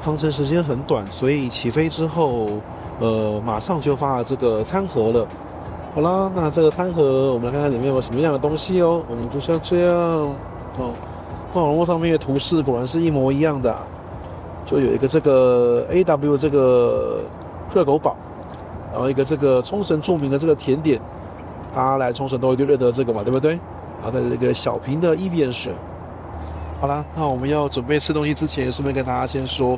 航程时间很短，所以起飞之后，马上就发了这个餐盒了。好啦，那这个餐盒我们来看看里面有什么样的东西哦。我们就像这样哦，网络上面的图示果然是一模一样的，就有一个这个 AW 这个热狗堡，然后一个这个冲绳著名的这个甜点，大家来冲绳都一定认得这个嘛，对不对？然后再这个小瓶的 Evian 水。好啦，那我们要准备吃东西之前，顺便跟大家先说，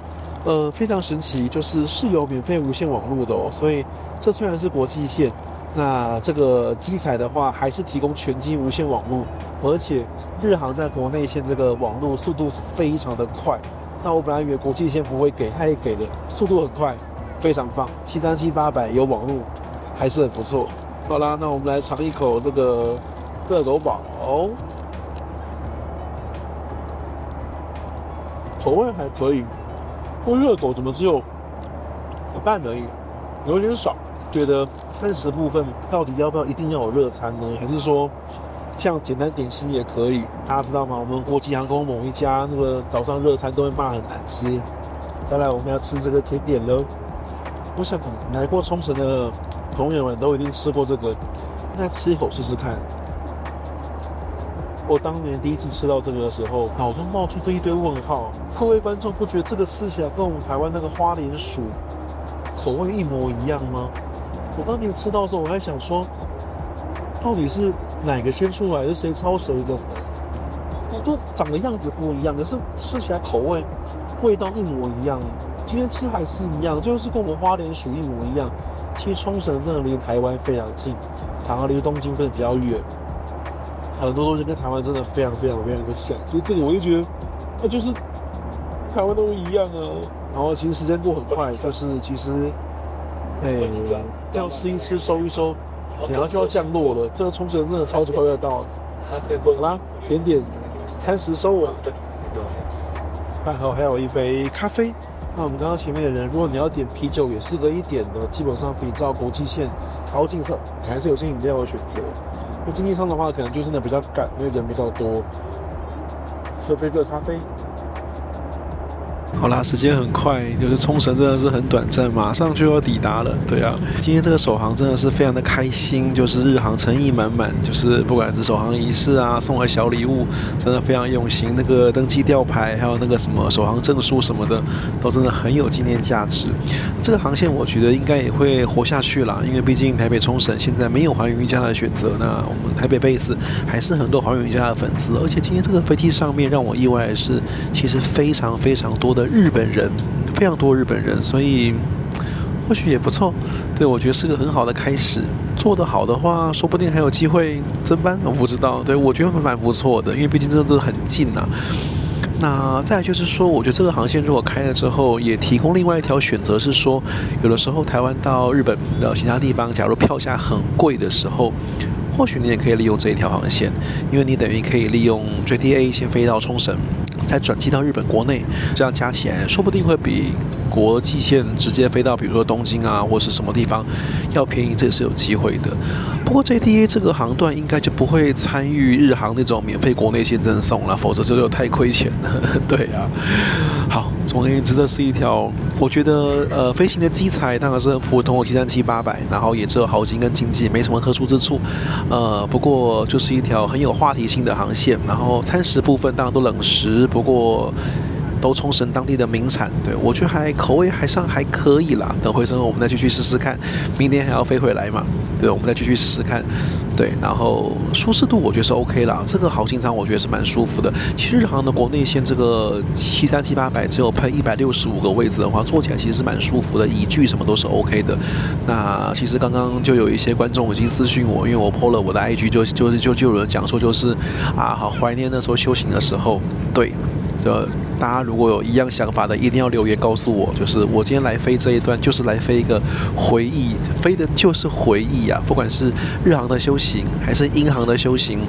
非常神奇，就是有免费无线网络的哦。所以这虽然是国际线，那这个机采的话还是提供全机无线网络，而且日航在国内线这个网络速度非常的快。那我本来以为国际线不会给，它也给了，速度很快，非常棒。737-800有网络，还是很不错。好啦，那我们来尝一口这个热狗堡。口味还可以，不过热狗怎么只有一半而已，有点少。觉得餐食部分到底要不要一定要有热餐呢？还是说像简单点心也可以？大家知道吗？我们国际航空某一家那个早上热餐都会骂很难吃。再来我们要吃这个甜点了。我想来过冲绳的朋友们都一定吃过这个，那吃一口试试看。我当年第一次吃到这个的时候，脑中冒出这一堆问号。各位观众不觉得这个吃起来跟我们台湾那个花莲薯口味一模一样吗？我当年吃到的时候，我还想说，到底是哪个先出来，是谁抄谁的？就长得样子不一样，可是吃起来口味、味道一模一样。今天吃还是一样，就是跟我们花莲薯一模一样。其实冲绳真的离台湾非常近，反而离东京真的比较远。很多东西跟台湾真的非常的像，所以这个我就觉得，那就是台湾都一样啊。然后其实时间过很快，就是其实，这样吃一吃收一收，等下就要降落了。这个冲绳真的超级快要到了。好啦，甜点餐食收尾，饭后还有一杯咖啡。那我们刚刚前面的人，如果你要点啤酒也是可以点的，基本上比照国际线靠近上还是有些饮料的选择。那经济舱的话，可能就真的比较赶，因为人比较多。喝杯热咖啡，好啦，时间很快，就是冲绳真的是很短暂，马上就要抵达了。对啊，今天这个首航真的是非常的开心，就是日航诚意满满，就是不管是首航仪式啊，送了小礼物，真的非常用心。那个登机吊牌，还有那个什么首航证书什么的，都真的很有纪念价值。这个航线我觉得应该也会活下去啦，因为毕竟台北冲绳现在没有寰宇一家的选择，那我们台北 base 还是很多寰宇一家的粉丝，而且今天这个飞机上面让我意外的是，其实非常非常多的日本人，非常多日本人，所以或许也不错。对，我觉得是个很好的开始。做得好的话，说不定还有机会增班，我不知道。对，我觉得蛮不错的，因为毕竟真的很近啊。那再来就是说，我觉得这个航线如果开了之后，也提供另外一条选择，是说，有的时候台湾到日本的其他地方，假如票价很贵的时候，或许你也可以利用这一条航线，因为你等于可以利用 JTA 先飞到冲绳，再转机到日本国内，这样加起来说不定会比国际线直接飞到比如说东京啊或是什么地方要便宜，这也是有机会的。不过 JTA 这个航段应该就不会参与日航那种免费国内线赠送了，否则这就太亏钱了。对啊，好，总而言之，这是一条我觉得飞行的机材当然是很普通的737-800，然后也只有豪金跟经济，没什么特殊之处。不过就是一条很有话题性的航线，然后餐食部分当然都冷食，不过都冲绳当地的名产，对，我觉得口味还可以啦。等回程我们再继续试试看，明天还要飞回来嘛，对，我们再继续试试看。对，然后舒适度我觉得是 OK 啦，这个豪金舱我觉得是蛮舒服的。其实日航的国内线这个737-800只有配165个位置的话，坐起来其实是蛮舒服的，椅具什么都是 OK 的。那其实刚刚就有一些观众已经私讯我，因为我 po 了我的 IG， 就有人讲说就是好怀念那时候修行的时候，对。大家如果有一样想法的，一定要留言告诉我。就是我今天来飞这一段，就是来飞一个回忆，飞的就是回忆啊！不管是日航的修行，还是英航的修行，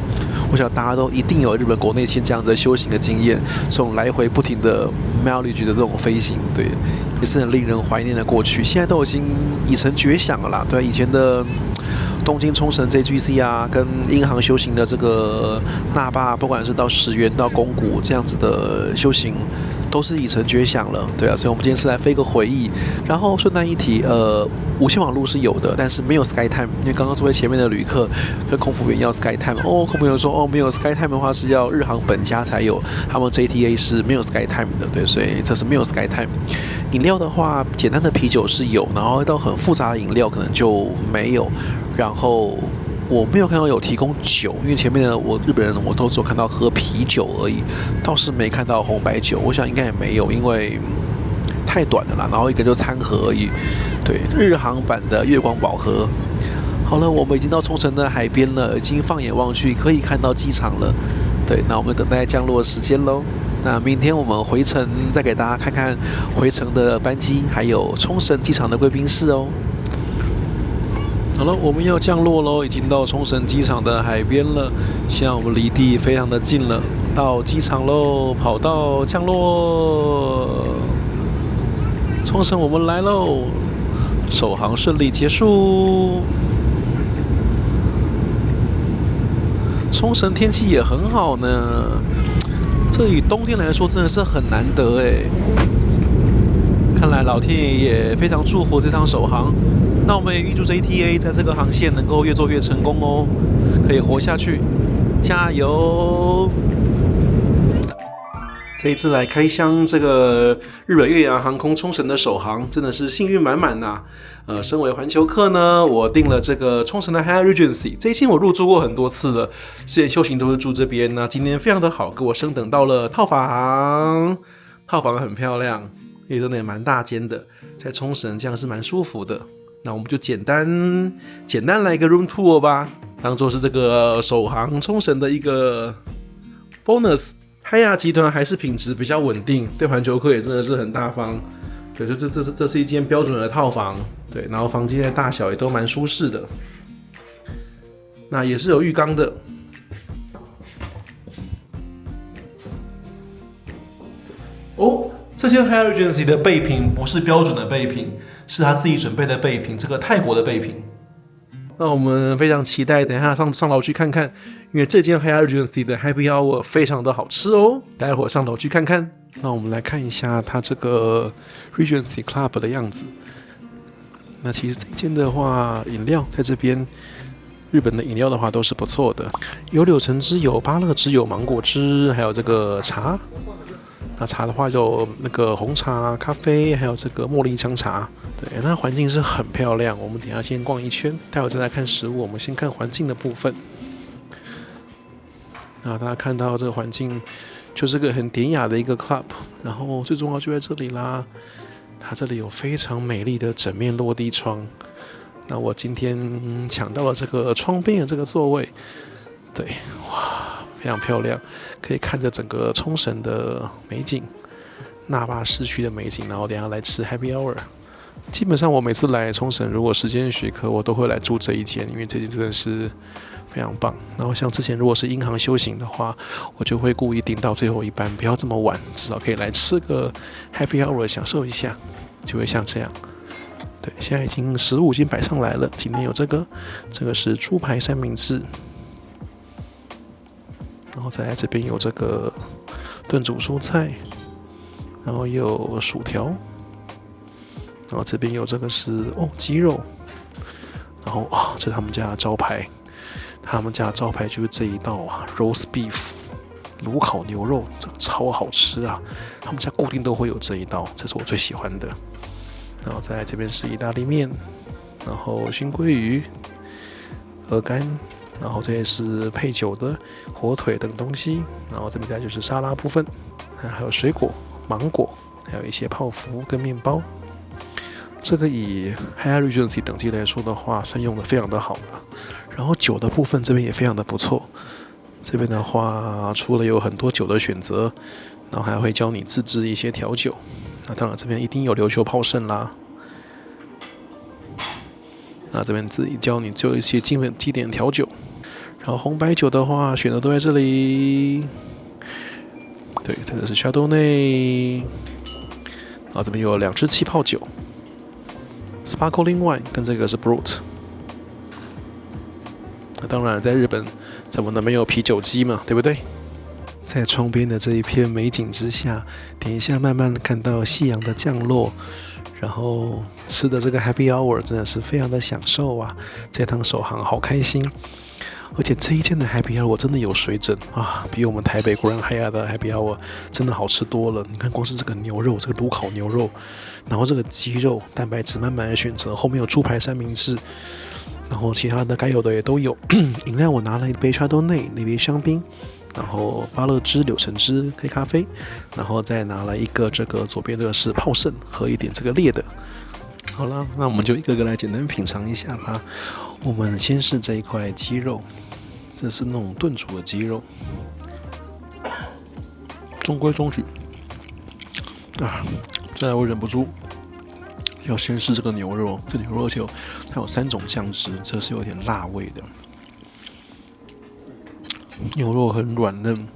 我想大家都一定有日本国内线这样子修行的经验，这种来回不停的 mileage 的这种飞行，对，也是很令人怀念的过去。现在都已经已成绝响了啦，对，以前的东京冲绳 JGC 啊，跟英航修行的这个那霸，不管是到石垣到宫古这样子的修行，都是已成绝响了，对啊，所以我们今天是来飞个回忆。然后顺带一提，无线网络是有的，但是没有 SkyTime， 因为刚刚作为前面的旅客跟空服员要 SkyTime， 空服员说没有 SkyTime 的话是要日航本家才有，他们 JTA 是没有 SkyTime 的，对，所以这是没有 SkyTime。饮料的话，简单的啤酒是有，然后到很复杂的饮料可能就没有。然后我没有看到有提供酒，因为前面的日本人我都只有看到喝啤酒而已，倒是没看到红白酒。我想应该也没有，因为太短了啦，然后一个就餐盒而已。对，日航版的月光宝盒。好了，我们已经到冲绳的海边了，已经放眼望去可以看到机场了。对，那我们等待降落的时间喽。那明天我们回程再给大家看看回程的班机，还有冲绳机场的贵宾室哦。好了，我们要降落喽，已经到冲绳机场的海边了。现在我们离地非常的近了，到机场喽，跑道降落。冲绳我们来喽，首航顺利结束。冲绳天气也很好呢，这以冬天来说真的是很难得哎。看来老天爷也非常祝福这趟首航。那我们也预祝 JTA 在这个航线能够越做越成功哦，可以活下去，加油！这一次来开箱这个日本越洋航空冲绳的首航，真的是幸运满满呐。身为环球客呢，我订了这个冲绳的 Hyatt Regency， 这一间我入住过很多次了，之前修行都是住这边呢。今天非常的好，给我升等到了套房，套房很漂亮，也真的也蛮大间的，在冲绳这样是蛮舒服的。那我们就简单来一个 room tour 吧，当做是这个首航冲绳的一个 bonus。海亚集团还是品质比较稳定，对环球客也真的是很大方。对，就这是一间标准的套房，对，然后房间的大小也都蛮舒适的。那也是有浴缸的。哦，这间 Hyatt Regency 的备品不是标准的备品，是他自己准备的备品，这个泰国的备品。那我们非常期待等一下上楼去看看，因为这间 Hyatt Regency 的 Happy Hour 非常的好吃哦，待会儿上楼去看看。那我们来看一下它这个 Regency Club 的样子。那其实这间的话，饮料在这边，日本的饮料的话都是不错的，有柳橙汁、有芭乐汁、有芒果汁，还有这个茶。那茶的话有那个红茶、咖啡，还有这个茉莉香茶。对，那环境是很漂亮。我们等一下先逛一圈，待会再来看食物。我们先看环境的部分。那大家看到这个环境，就是个很典雅的一个 club。然后最重要就在这里啦，它这里有非常美丽的整面落地窗。那我今天抢到了这个窗边的这个座位，对，哇，非常漂亮，可以看着整个冲绳的美景，那霸市区的美景，然后等一下来吃 Happy Hour。基本上我每次来冲绳，如果时间许可，我都会来住这一间，因为这间真的是非常棒。然后像之前如果是银行休行的话，我就会故意订到最后一班，不要这么晚，至少可以来吃个 Happy Hour 享受一下，就会像这样。对，现在食物已经摆上来了。今天有这个是猪排三明治，然后再来这边有这个炖煮蔬菜，然后也有薯条，然后这边有这个是鸡肉，然后这是他们家的招牌，他们家的招牌就是这一道roast beef 炉烤牛肉，这个超好吃啊！他们家固定都会有这一道，这是我最喜欢的。然后再来这边是意大利面，然后熏鲑鱼、鹅肝，然后这也是配酒的火腿等东西，然后这边再就是沙拉部分，还有水果、芒果，还有一些泡芙跟面包。这个以 Hyatt Regency 等级来说的话，算用的非常的好了。然后酒的部分这边也非常的不错，这边的话除了有很多酒的选择，然后还会教你自制一些调酒。那当然这边一定有琉球泡盛啦。那这边自己教你做一些基点调酒，然后红白酒的话选的都在这里。对，这个是 Chardonnay， 然后这边有2支气泡酒 ，Sparkling Wine 跟这个是 Brut。那当然，在日本怎么能没有啤酒机嘛，对不对？在窗边的这一片美景之下，等一下慢慢看到夕阳的降落，然后吃的这个 Happy Hour 真的是非常的享受啊！这趟首航好开心，而且这一间的 Happy Hour 真的有水准啊，比我们台北Grand Hyatt的 Happy Hour 真的好吃多了。你看，光是这个牛肉，这个炉烤牛肉，然后这个鸡肉，蛋白质满满的选择，后面有猪排三明治，然后其他的该有的也都有。饮料我拿了一杯 Chardonnay， 一杯香槟。然后芭乐汁、柳橙汁、黑咖啡，然后再拿了一个这个左边的是泡盛，喝一点这个烈的。好了，那我们就一个个来简单品尝一下吧。我们先是这一块鸡肉，这是那种炖煮的鸡肉，中规中矩啊。再来我忍不住要先试这个牛肉，这牛肉就它有3种酱汁，这是有点辣味的。牛肉很软嫩，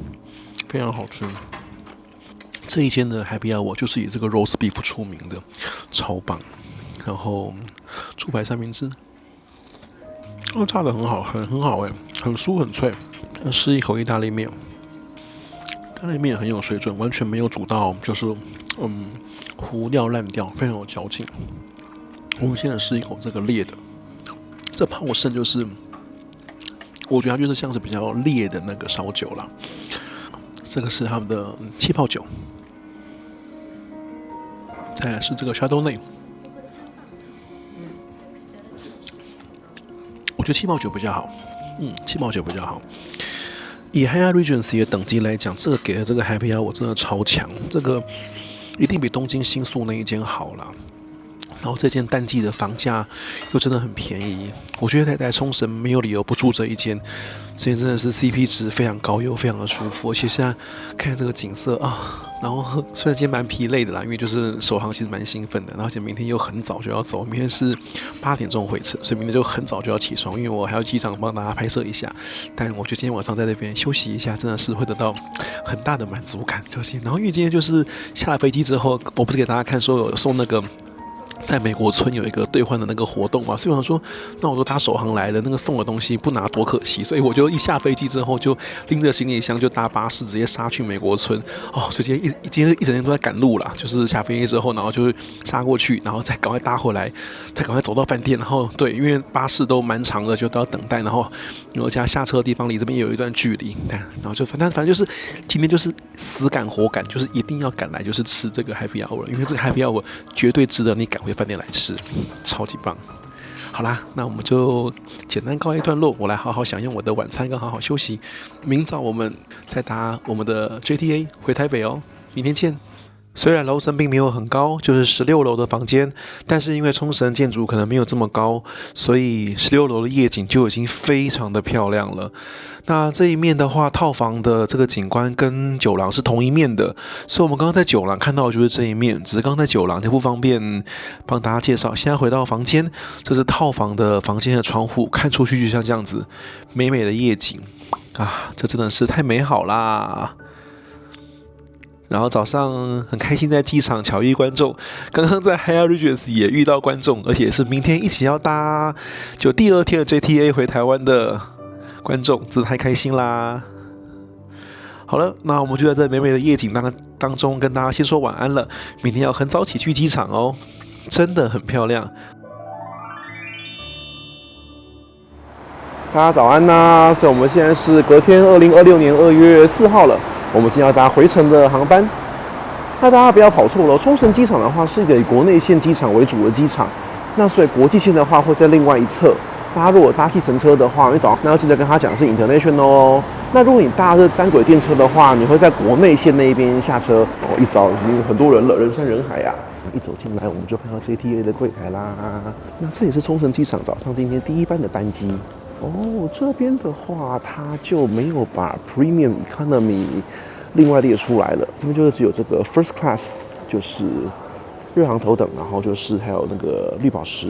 非常好吃。这一间的 Happy Hour 就是以这个 roast beef 出名的，超棒。然后猪排三明治，炸得很好，很好哎，很酥很脆。试一口意大利面，意大利面很有水准，完全没有煮到就是糊掉烂掉，非常有嚼劲。我们现在试一口这个烈的，这泡盛就是。我觉得它就是像是比较烈的那个烧酒啦，这个是他们的气泡酒，再来是这个 Chardonnay， 我觉得气泡酒比较好，气泡酒比较好。以 Hyatt Regency 的等级来讲，这个给的这个 Happy Hour 我真的超强，这个一定比东京新宿那一间好啦。然后这间淡季的房价又真的很便宜，我觉得在冲绳没有理由不住这一间，这间真的是 CP 值非常高又非常的舒服，而且现在看这个景色啊，然后虽然今天蛮疲累的啦，因为就是首航其实蛮兴奋的，然后而且明天又很早就要走，明天是8点钟回程，所以明天就很早就要起床，因为我还要机场帮大家拍摄一下。但我觉得今天晚上在那边休息一下，真的是会得到很大的满足感，就是。然后因为今天就是下了飞机之后，我不是给大家看说有送那个在美国村有一个兑换的那个活动嘛，所以我想说，那我都搭首航来的，那个送的东西不拿多可惜，所以我就一下飞机之后就拎着行李箱就搭巴士直接杀去美国村。所以今天一整天都在赶路啦，就是下飞机之后，然后就杀过去，然后再赶快搭回来，再赶快走到饭店，然后对，因为巴士都蛮长的，就都要等待，然后我家下车的地方离这边也有一段距离，然后就反正就是今天就是死赶活赶，就是一定要赶来，就是吃这个 Happy Hour， 因为这个 Happy Hour 绝对值得你赶回饭店来吃，超级棒。好啦，那我们就简单告一段落，我来好好享用我的晚餐跟好好休息，明早我们再搭我们的 JTA 回台北哦，明天见。虽然楼层并没有很高，就是16楼的房间，但是因为冲绳建筑可能没有这么高，所以16楼的夜景就已经非常的漂亮了。那这一面的话，套房的这个景观跟酒廊是同一面的，所以我们刚刚在酒廊看到的就是这一面，只是刚刚在酒廊就不方便帮大家介绍。现在回到房间，这是套房的房间的窗户，看出去就像这样子，美美的夜景啊，这真的是太美好啦！然后早上很开心在机场巧遇观众，刚刚在 Hyatt Regency 也遇到观众，而且是明天一起要搭就第2天的 JTA 回台湾的观众，真的太开心啦！好了，那我们就在这美美的夜景当中跟大家先说晚安了，明天要很早起去机场哦，真的很漂亮。大家早安呐！所以我们现在是隔天2026年2月4号了。我们今天要搭回程的航班，那大家不要跑错了。冲绳机场的话是一个以国内线机场为主的机场，那所以国际线的话会在另外一侧。大家如果搭计程车的话，你早上那要记得跟他讲是 international 哦。那如果你搭的是单轨电车的话，你会在国内线那边下车。一早已经很多人了，人山人海啊！一走进来，我们就看到 JTA 的柜台啦。那这也是冲绳机场早上今天第1班的班机。这边的话，它就没有把 Premium Economy 另外列出来了。这边就是只有这个 First Class， 就是日航头等，然后就是还有那个绿宝石，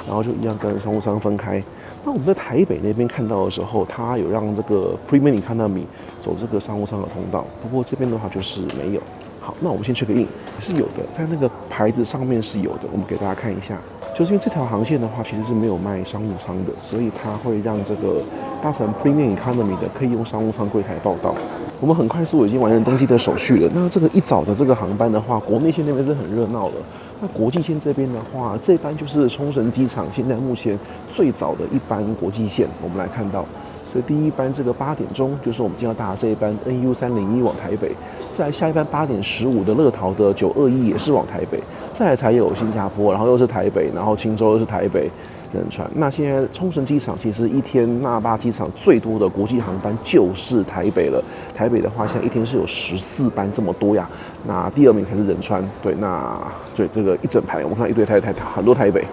然后就一样跟商务舱分开。那我们在台北那边看到的时候，它有让这个 Premium Economy 走这个商务舱的通道，不过这边的话就是没有。好，那我们先check in，是有的，在那个牌子上面是有的，我们给大家看一下。就是因为这条航线的话，其实是没有卖商务舱的，所以它会让这个搭乘 Premium Economy 的可以用商务舱柜台报到。我们很快速已经完成登机的手续了。那这个一早的这个航班的话，国内线那边是很热闹的。那国际线这边的话，这班就是冲绳机场现在目前最早的一班国际线，我们来看到。所以第1班这个8点钟，就是我们今天要搭的这一班 NU301 往台北，再来下一班8点15的乐桃的921也是往台北，再来才有新加坡，然后又是台北，然后青州又是台北、仁川。那现在冲绳机场其实一天那霸机场最多的国际航班就是台北了。台北的话，现在一天是有14班这么多呀。那第2名才是仁川，对，那对这个一整排，我们看一堆很多台北。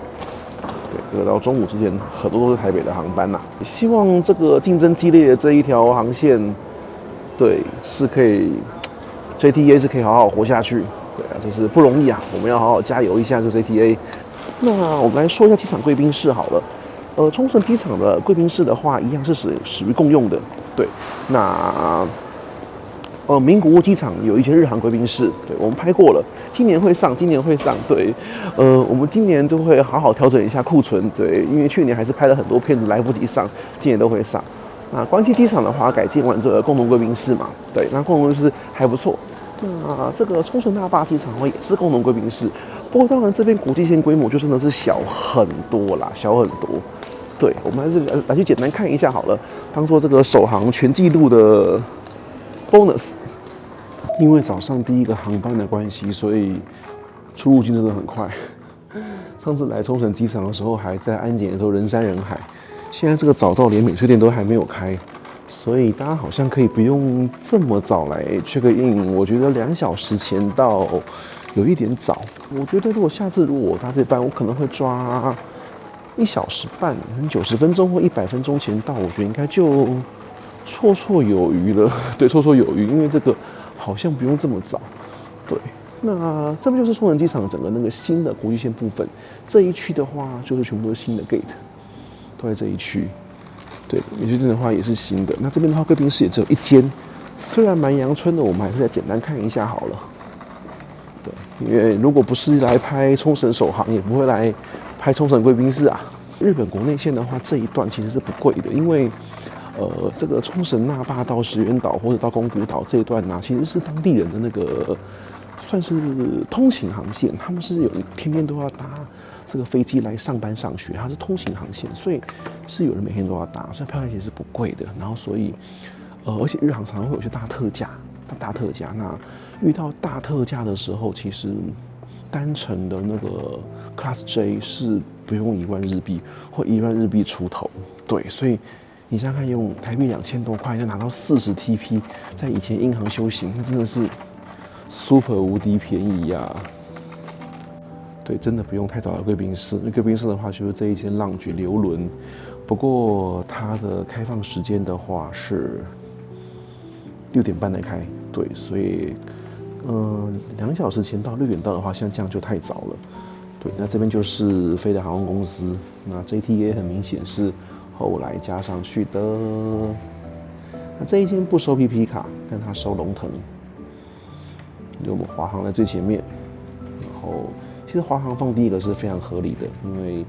对，这个到中午之前很多都是台北的航班呐。希望这个竞争激烈的这一条航线，对，是可以 JTA 是可以好好活下去。对啊，这是不容易啊，我们要好好加油一下这 JTA。那我们来说一下机场贵宾室好了。冲绳机场的贵宾室的话，一样是属于共用的。对，那名古屋机场有一间日航贵宾室，对，我们拍过了，今年会上。对，我们今年就会好好调整一下库存，对，因为去年还是拍了很多片子来不及上，今年都会上。那关西机场的话，改建完这个共同贵宾室嘛，对，那共同贵宾室还不错。那这个冲绳大霸机场也是共同贵宾室，不过当然这边国际线规模就真的是小很多啦，小很多。对，我们还是来去简单看一下好了，当做这个首航全纪录的 bonus。因为早上第1个航班的关系，所以出入境真的很快。上次来冲绳机场的时候，还在安检的时候人山人海。现在这个早到连免税店都还没有开，所以大家好像可以不用这么早来 check in。我觉得2小时前到有一点早。我觉得如果下次我搭这班，我可能会抓1小时半，90分钟或100分钟前到，我觉得应该就绰绰有余了。对，绰绰有余，因为这个好像不用这么早。对，那这边就是冲绳机场整个那个新的国际线部分。这一区的话，就是全部都是新的 gate， 都在这一区。对，免税店的话也是新的。那这边的话，贵宾室也只有1间，虽然蛮阳春的，我们还是再简单看一下好了。对，因为如果不是来拍冲绳首航，也不会来拍冲绳贵宾室啊。日本国内线的话，这一段其实是不贵的，因为这个冲绳那霸到石垣岛或者到宫古岛这一段呢、其实是当地人的那个算是通勤航线，他们是有天天都要搭这个飞机来上班上学，它是通勤航线，所以是有人每天都要搭，所以票价其实是不贵的。然后所以而且日航常常会有些大特价，那遇到大特价的时候，其实单程的那个 Class J 是不用1万日币或1万日币出头，对，所以你想想看，用台币2000多块，要拿到40 TP， 在以前银行修行，那真的是 super 无敌便宜呀、对，真的不用太早的贵宾室。那贵宾室的话，就是这一间Lounge流轮，不过它的开放时间的话是6点半来开，对，所以2小时前到6点到的话，像这样就太早了。对，那这边就是飞的航空公司，那 JTA 很明显是后来加上去的。那这一间不收 PP 卡，但它收龙腾。有我们华航在最前面，然后其实华航放第一个是非常合理的，因为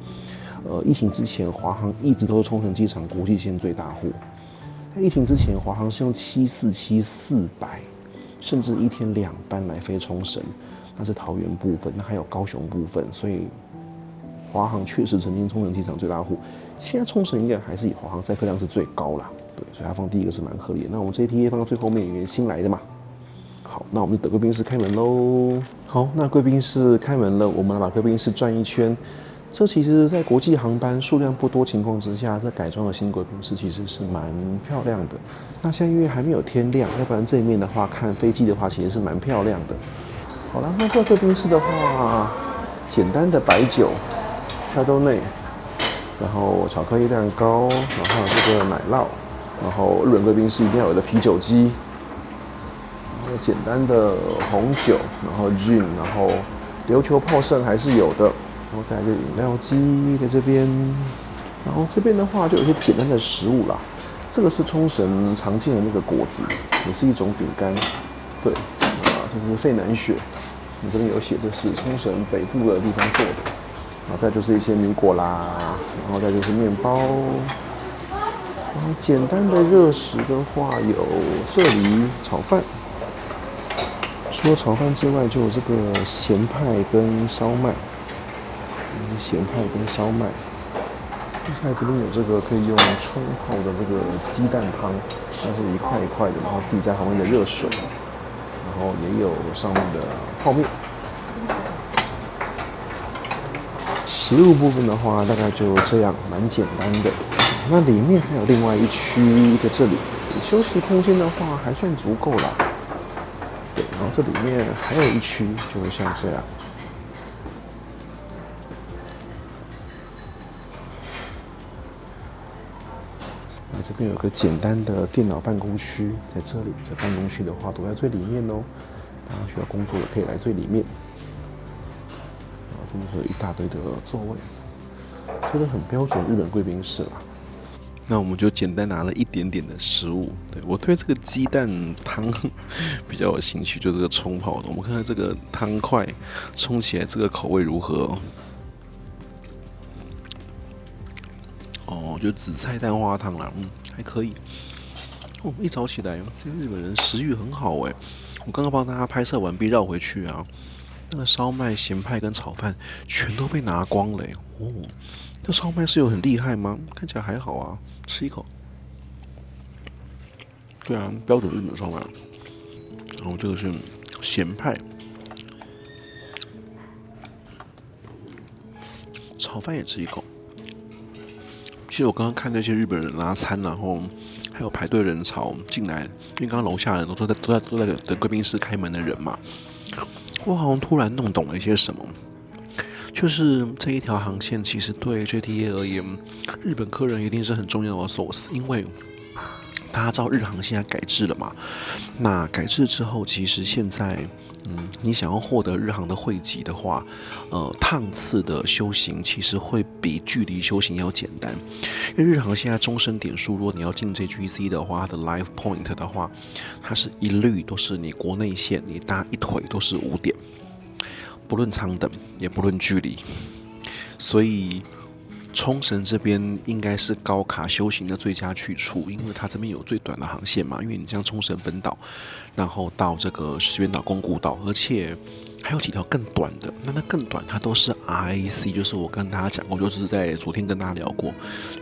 疫情之前华航一直都是冲绳机场国际线最大户。在疫情之前，华航是用747-400，甚至一天2班来飞冲绳，那是桃园部分，那还有高雄部分，所以华航确实曾经冲绳机场最大户。现在冲绳应该还是以华航载客量是最高啦，对，所以它放第一个是蛮合理的。那我们 JTA 放到最后面，因为新来的嘛。好，那我们就等贵宾室开门喽。好，那贵宾室开门了，我们来把贵宾室转一圈。这其实，在国际航班数量不多情况之下，这改装的新贵宾室其实是蛮漂亮的。那现在因为还没有天亮，要不然这一面的话，看飞机的话，其实是蛮漂亮的。好了，那这贵宾室的话，简单的白酒、Chardonnay，然后巧克力蛋糕，然后这个奶酪，然后日本贵宾室一定要有的啤酒机，然后简单的红酒，然后 gin， 然后琉球泡盛还是有的。然后再来就饮料机在这边，然后这边的话就有一些简单的食物啦。这个是冲绳常见的那个果子，也是一种饼干。对，这是费南雪，你这边有写这是冲绳北部的地方做的。然后再就是一些米果啦，然后再就是面包。然后简单的热食的话有这里炒饭，除了炒饭之外就有这个咸派跟烧麦。咸派跟烧麦，接下来这边有这个可以用冲泡的这个鸡蛋汤，它是一块一块的，然后自己加旁边的热水，然后也有上面的泡面。食物部分的话，大概就这样，蛮简单的。那里面还有另外一区，一个这里休息空间的话还算足够啦。对，然后这里面还有一区，就会像这样。这边有个简单的电脑办公区，在这里。这办公区的话，躲在最里面哦。大家需要工作的可以来最里面。然后这边是有一大堆的座位，这个很标准日本贵宾室啦。那我们就简单拿了一点点的食物。对，我对这个鸡蛋汤比较有兴趣，就这个冲泡的。我们看看这个汤块冲起来，这个口味如何哦？哦，就紫菜蛋花汤啦，还可以。哦，一早起来，这个日本人食欲很好哎。我刚刚帮大家拍摄完毕，绕回去啊，那个烧麦、咸派跟炒饭全都被拿光了哎。哦，这烧麦是有很厉害吗？看起来还好啊，吃一口。对啊，标准日本烧麦。然后这个是咸派，炒饭也吃一口。其实我刚刚看那些日本人拿餐，然后还有排队人潮进来，因为刚刚楼下人都在等贵宾室开门的人嘛，我好像突然弄懂了一些什么，就是这一条航线其实对 JTA 而言，日本客人一定是很重要的 source， 因为大家知道日航现在改制了嘛，那改制之后，其实现在你想要获得日航的会籍的话，趟次的修行其实会比距离修行要简单，因为日航现在终身点数，如果你要进 JGC 的话，它的 Life Point 的话，它是一律都是你国内线，你搭一腿都是5点。不论舱等，也不论距离，所以冲绳这边应该是高卡修行的最佳去处，因为它这边有最短的航线嘛，因为你像冲绳本岛，然后到这个石垣岛、宫古岛，而且还有几条更短的，那更短它都是 RAC， 就是我跟大家讲过，就是在昨天跟大家聊过，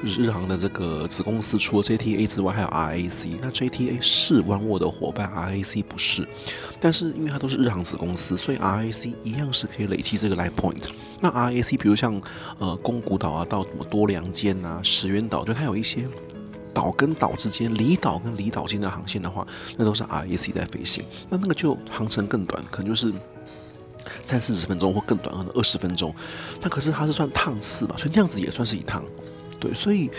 就是日航的这个子公司除了 JTA 之外还有 RAC， 那 JTA 是湾沃的伙伴 ，RAC 不是，但是因为它都是日航子公司，所以 RAC 一样是可以累积这个 Line Point。那 RAC 比如像宫古岛啊，到什么多良间啊、石垣岛，就它有一些岛跟岛之间、离岛跟离岛间的航线的话，那都是 RAC 在飞行。那个就航程更短，可能就是30-40分钟或更短，可能20分钟。那可是它是算趟次嘛，所以那样子也算是一趟。对，所以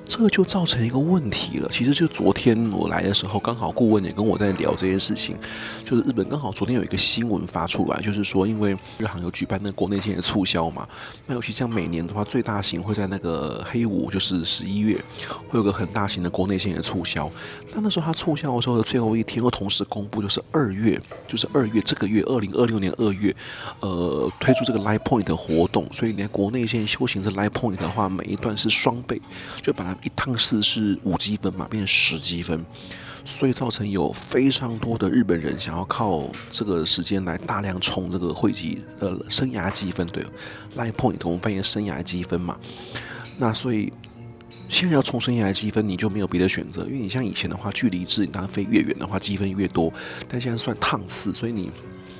这个就造成一个问题了。其实就昨天我来的时候，刚好顾问也跟我在聊这件事情，就是日本刚好昨天有一个新闻发出来，就是说因为日航有举办那国内线的促销嘛，那尤其像每年的话，最大型会在那个黑五，就是11月，会有个很大型的国内线的促销。那时候它促销的时候的最后一天，又同时公布就是2月，这个月2026年2月，推出这个 Line Point 的活动，所以你在国内线修行这 Line Point 的话，每一段是双倍，就把它一趟次是5积分嘛，变成10积分，所以造成有非常多的日本人想要靠这个时间来大量冲这个汇集生涯积分，对 ，Line Point 我们翻译生涯积分嘛，那所以现在要冲生涯积分，你就没有别的选择，因为你像以前的话，距离制，你当然飞越远的话，积分越多，但现在算趟次，所以你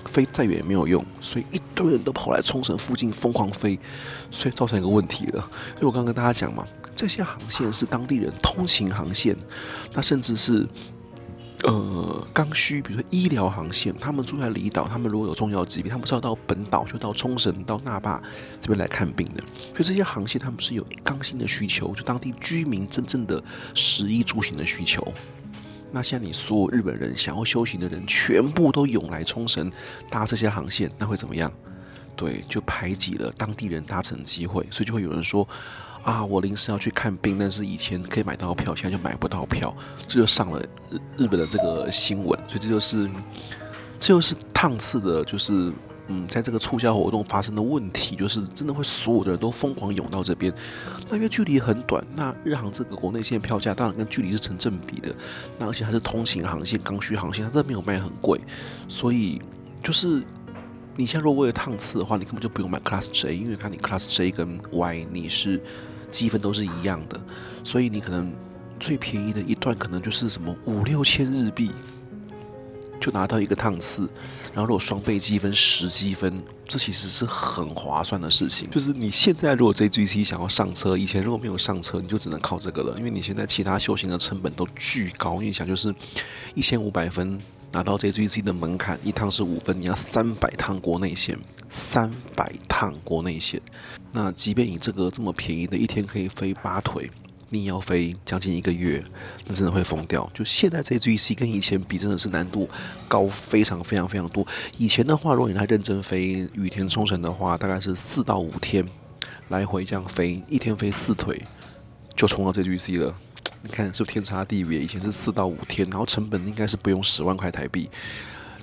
飞再远也没有用，所以一堆人都跑来冲绳附近疯狂飞，所以造成一个问题了。所以我刚刚跟大家讲嘛，这些航线是当地人通勤航线，那甚至是刚需，比如说医疗航线，他们住在离岛，他们如果有重要疾病，他们是要到本岛，就到冲绳、到那霸这边来看病的。所以这些航线他们是有刚性的需求，就当地居民真正的食衣住行的需求。那现在你所有日本人想要修行的人，全部都涌来冲绳搭这些航线，那会怎么样？对，就排挤了当地人搭乘机会，所以就会有人说啊，我临时要去看病，但是以前可以买到票，现在就买不到票，这就上了日本的这个新闻，所以这就是趟次的，就是在这个促销活动发生的问题，就是真的会所有的人都疯狂涌到这边。那因为距离很短，那日航这个国内线票价当然跟距离是成正比的，那而且它是通勤航线、刚需航线，它真的没有卖很贵，所以就是你现在如果为了趟次的话，你根本就不用买 Class J， 因为看你 Class J 跟 Y 你是积分都是一样的，所以你可能最便宜的一段可能就是什么5-6千日币就拿到一个趟次，然后如果双倍积分10积分，这其实是很划算的事情。就是你现在如果 JGC 想要上车，以前如果没有上车，你就只能靠这个了，因为你现在其他修行的成本都巨高，因为你想就是1500分拿到 JGC 的门槛，一趟是5分，你要300趟国内线，300趟国内线。那即便你这个这么便宜的，一天可以飞8腿。你要飞将近1个月，那真的会疯掉。就现在 JGC 跟以前比，真的是难度高非常非常非常多。以前的话，如果你来认真飞羽田冲绳的话，大概是4到5天来回这样飞，一天飞4腿就冲到 JGC 了。你看是不是天差地别？以前是4到5天，然后成本应该是不用10万块台币。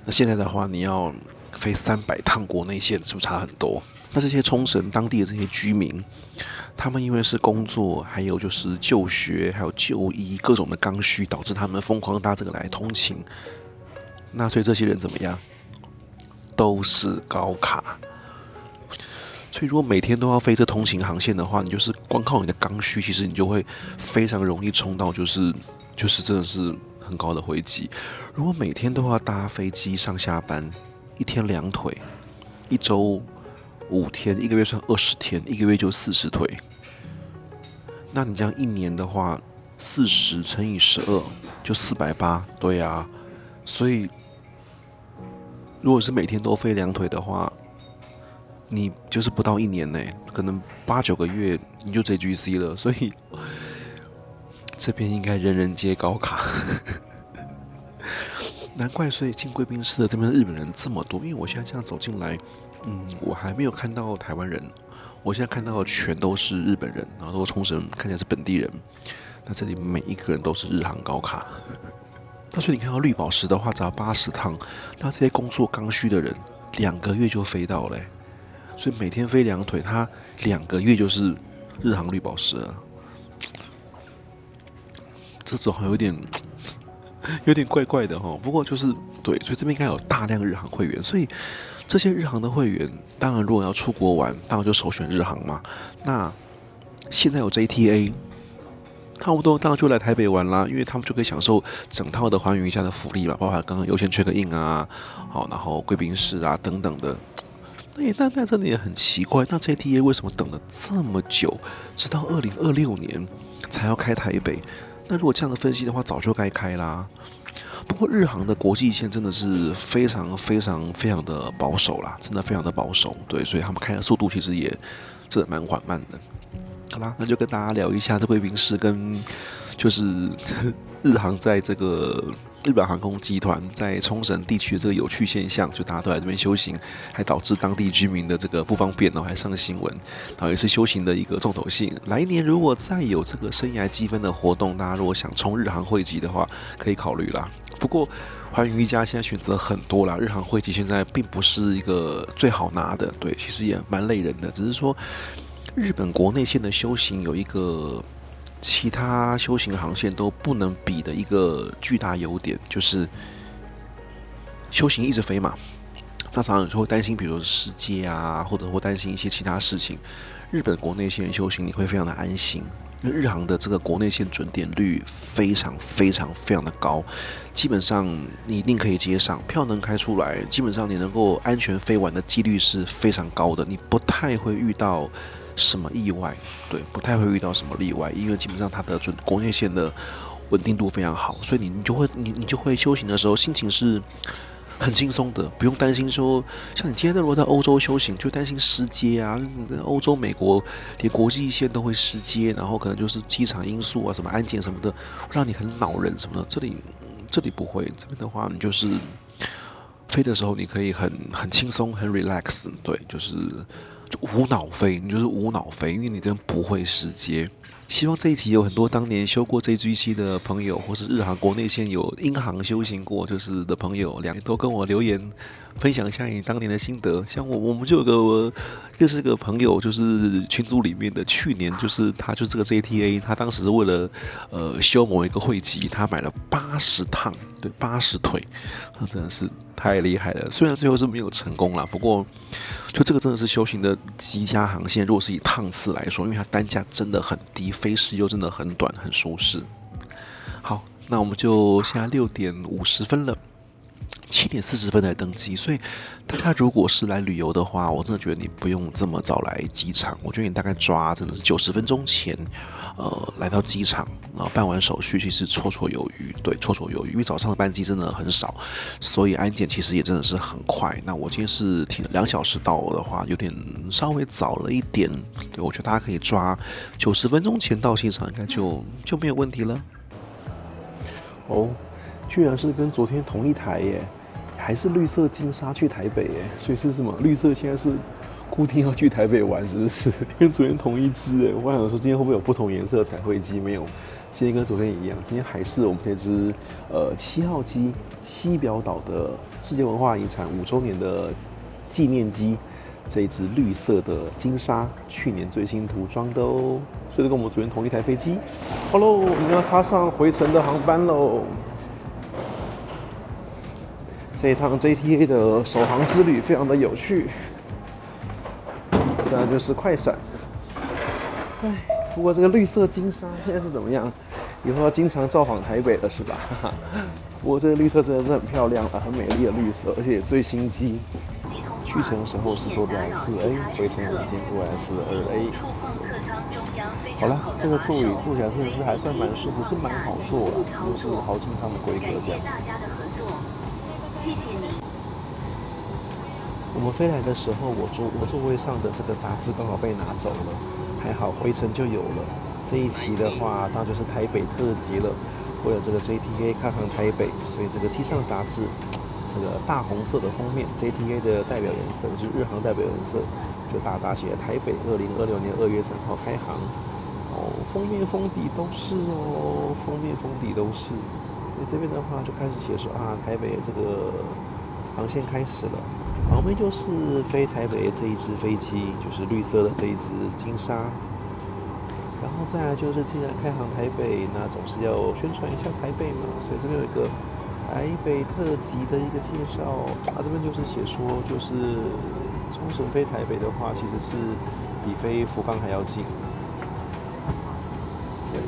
那现在的话，你要飞300趟国内线，是不是差很多？那这些冲绳当地的这些居民，他们因为是工作，还有就是就学，还有就医各种的刚需，导致他们疯狂搭这个来通勤。那所以这些人怎么样？都是高卡。所以如果每天都要飞这通勤航线的话，你就是光靠你的刚需，其实你就会非常容易冲到就是真的是很高的回击。如果每天都要搭飞机上下班，一天2腿，一周5天，1个月算20天，1个月就40腿。那你这样一年的话，40乘以12就480，对啊。所以如果是每天都飞2腿的话，你就是不到1年内，可能8-9个月你就 JGC 了。所以这边应该人人皆高卡。难怪所以进贵宾室的这边日本人这么多，因为我现在这样走进来，我还没有看到台湾人，我现在看到的全都是日本人，然后都冲绳看起来是本地人。那这里每一个人都是日航高卡。那所以你看到绿宝石的话，只要80趟，那这些工作刚需的人2个月就飞到了所以每天飞2腿，它2个月就是日航绿宝石了。这种好像有点怪怪的哈。不过就是对，所以这边应该有大量日航会员，所以这些日航的会员，当然如果要出国玩，当然就首选日航嘛。那现在有 JTA。差不多，当然就来台北玩啦，因为他们就可以享受整套的寰宇一家的福利嘛，包括刚刚优先 check in 啊，好，然后贵宾室啊等等的。但真的也很奇怪，那 JTA 为什么等了这么久，直到2026年才要开台北？那如果这样的分析的话，早就该开啦。不过日航的国际线真的是非常的保守啦，真的非常的保守，对，所以他们开的速度其实也真的蛮缓慢的。好啦，那就跟大家聊一下这贵宾室跟就是日航在这个日本航空集团在冲绳地区的这个有趣现象，就大家都来这边修行，还导致当地居民的这个不方便，然后还上新闻，然后也是修行的一个重头戏。来年如果再有这个生涯积分的活动，大家如果想冲日航会籍的话，可以考虑啦。不过寰宇一家现在选择很多啦，日航会籍现在并不是一个最好拿的，对，其实也蛮累人的，只是说。日本国内线的修行有一个其他修行航线都不能比的一个巨大优点，就是修行一直飞嘛。那常常有时候会担心，比如说失接啊，或者会担心一些其他事情。日本国内线修行你会非常的安心，因为日航的这个国内线准点率非常的高，基本上你一定可以接上，票能开出来，基本上你能够安全飞完的几率是非常高的，你不太会遇到。什么意外？对，不太会遇到什么例外，因为基本上它的国内线的稳定度非常好，所以你就会修行的时候心情是很轻松的，不用担心说，像你今天如果在欧洲修行，就担心失接啊，欧洲、美国连国际线都会失接，然后可能就是机场因素啊、什么安检什么的，让你很恼人什么的。这里不会，这边的话你就是飞的时候你可以很轻松、很 relax， 对，就是无脑飞，你就是无脑飞，因为你真的不会失接。希望这一集有很多当年修过 JGC 的朋友，或是日航国内线有英航修行过就是的朋友，都跟我留言分享一下你当年的心得。像我们就有个就是个朋友，就是群组里面的，去年就是他就是这个 JTA， 他当时是为了修某一个会籍，他买了80趟，对，80腿，他真的是太厉害了。虽然最后是没有成功啦，不过就这个真的是修行的极佳航线。如果是以趟次来说，因为它单价真的很低，飞时又真的很短，很舒适。好，那我们就现在6点50分了。7点40分才登机，所以大家如果是来旅游的话，我真的觉得你不用这么早来机场。我觉得你大概抓真的是90分钟前，来到机场，然后办完手续，其实绰绰有余。对，绰绰有余，因为早上的班机真的很少，所以安检其实也真的是很快。那我今天是停了2小时到的话，有点稍微早了一点。对，我觉得大家可以抓90分钟前到机场，应该就没有问题了。哦，居然是跟昨天同一台耶！还是绿色金沙去台北耶，所以是什么？绿色现在是固定要去台北玩，是不是？跟昨天同一只哎，我想说今天会不会有不同颜色的彩绘机？没有，今天跟昨天一样，今天还是我们这只7号机西表岛的世界文化遗产5周年的纪念机，这一只绿色的金沙，去年最新涂装的哦，所以跟我们昨天同一台飞机。好喽，我们要踏上回程的航班喽。这一趟 JTA 的首航之旅非常的有趣，虽然就是快闪，不过这个绿色金沙现在是怎么样？以后要经常造访台北了是吧？不过这个绿色真的是很漂亮很美丽的绿色，而且最新机，去程的时候是坐在4A， 回程我们今天坐在2A。好了，这个座椅坐起来真的是还算蛮舒服，是蛮好坐的，就是豪金舱的规格这样子。我们飞来的时候，我座位上的这个杂志刚好被拿走了，还好回程就有了。这一期的话，当然就是台北特辑了。为了这个 JTA 看航台北，所以这个机上杂志这个大红色的封面 ，JTA 的代表颜色就是日航代表颜色，就大大写台北2026年2月3号开航。哦，封面封底都是哦，封面封底都是。所以这边的话就开始写说啊，台北这个航线开始了。旁边就是飞台北这一支飞机，就是绿色的这一支金沙。然后再来就是，既然开航台北，那总是要宣传一下台北嘛，所以这边有一个台北特辑的一个介绍。这边就是写说，就是冲绳飞台北的话，其实是比飞福冈还要近。对。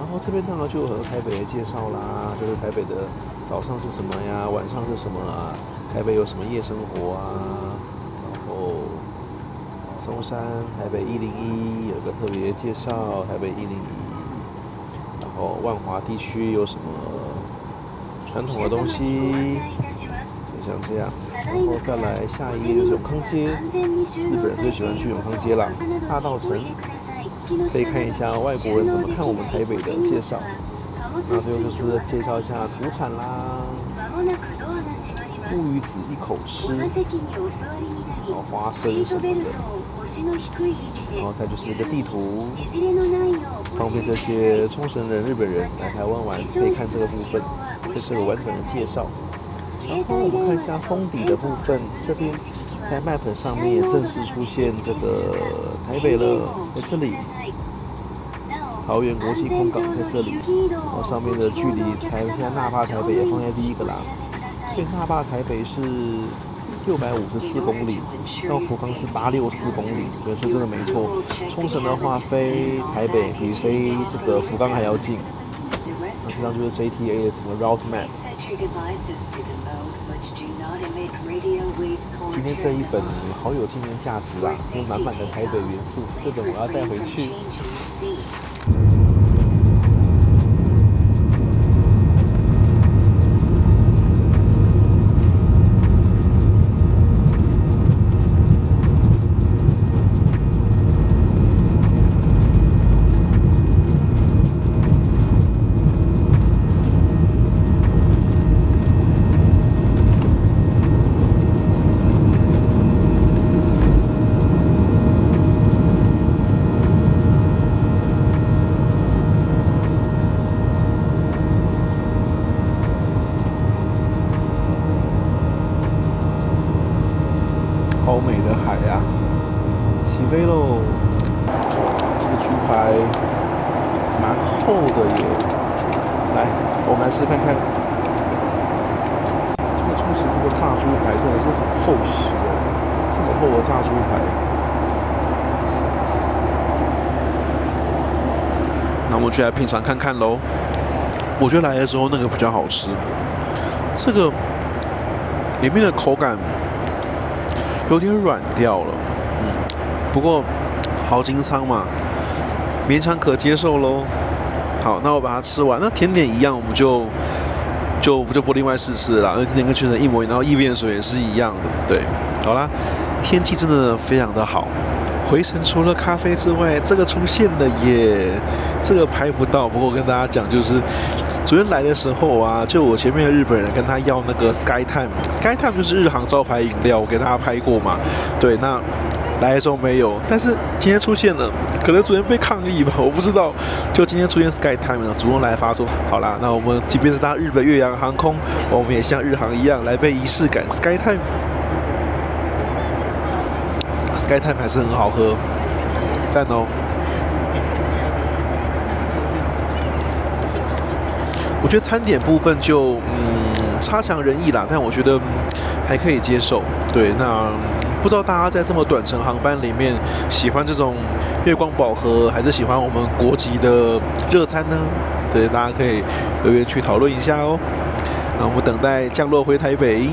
然后这边当然就有很多台北的介绍啦，就是台北的早上是什么呀，晚上是什么啊，台北有什么夜生活啊，然后。松山台北101有个特别介绍，台北101，然后万华地区有什么传统的东西，就像这样，然后再来下一页就是永康街，日本人最喜欢去永康街啦，大稻埕，可以看一下外国人怎么看我们台北的介绍。那最后就是介绍一下土产啦，乌鱼子一口吃，然后花生什么的。然后再就是一个地图，方便这些冲绳人、日本人来台湾玩，可以看这个部分，这是个完整的介绍。然后我们看一下封底的部分，这边在 map 上面也正式出现这个台北了，在这里，桃园国际空港在这里，然后上面的距离现在那霸台北也放在第一个啦，所以那霸台北是654公里，到福冈是864公里，对，所以真的没错。冲绳的话，飞台北比飞这个福冈还要近。那这张就是 JTA 的整个 route map。今天这一本好有纪念价值啊，有满满的台北元素，这本我要带回去。好美的海啊！起飞喽！这个猪排蛮厚的耶，来，我们来试看看。这个冲绳这个炸猪排真的是很厚实哦，这么厚的炸猪排。那我们就来品尝看看喽。我觉得来的时候那个比较好吃，这个里面的口感有点软掉了，不过豪金仓嘛，勉强可接受喽。好，那我把它吃完。那甜点一样，我们就不另外试吃了啦，因为甜点跟全程一模一样，然后意面水也是一样的。对，好啦，天气真的非常的好。回程除了咖啡之外，这个出现了耶，这个拍不到。不过我跟大家讲，就是昨天来的时候啊，就我前面的日本人跟他要那个 Sky Time 就是日航招牌饮料，我给大家拍过嘛。对，那来的时候没有，但是今天出现了，可能昨天被抗议吧，我不知道。就今天出现 Sky Time 了，主动来发说，好啦，那我们即便是搭日本越洋航空，我们也像日航一样来杯仪式感 Sky Time。Sky Time 还是很好喝，赞哦！我觉得餐点部分就差强人意啦，但我觉得还可以接受。对，那不知道大家在这么短程航班里面，喜欢这种月光宝盒，还是喜欢我们国籍的热餐呢？对，大家可以留言去讨论一下哦。那我们等待降落回台北。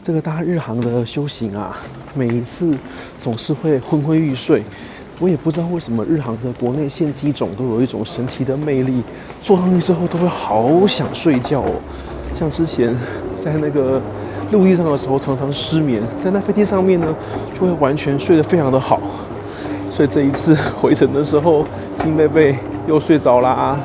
这个搭日航的修行啊，每一次总是会昏昏欲睡，我也不知道为什么日航的国内线机种都有一种神奇的魅力，坐上去之后都会好想睡觉哦。像之前在那个陆地上的时候常常失眠，但在飞机上面呢就会完全睡得非常的好。所以这一次回程的时候，金贝贝又睡着啦，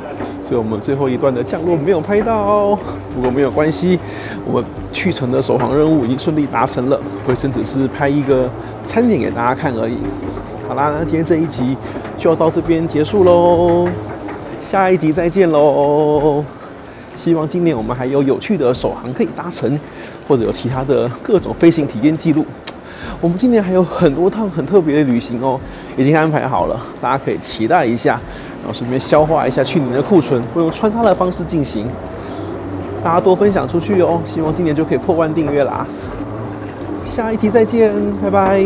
所以我们最后一段的降落没有拍到，不过没有关系，我们去程的首航任务已经顺利达成了，回程只是拍一个餐点给大家看而已。好啦，那今天这一集就要到这边结束喽，下一集再见喽。希望今年我们还有趣的首航可以搭乘，或者有其他的各种飞行体验记录。我们今年还有很多趟很特别的旅行哦，已经安排好了，大家可以期待一下，然后顺便消化一下去年的库存，会用穿插的方式进行。大家多分享出去哦，希望今年就可以破万订阅啦。下一集再见，拜拜。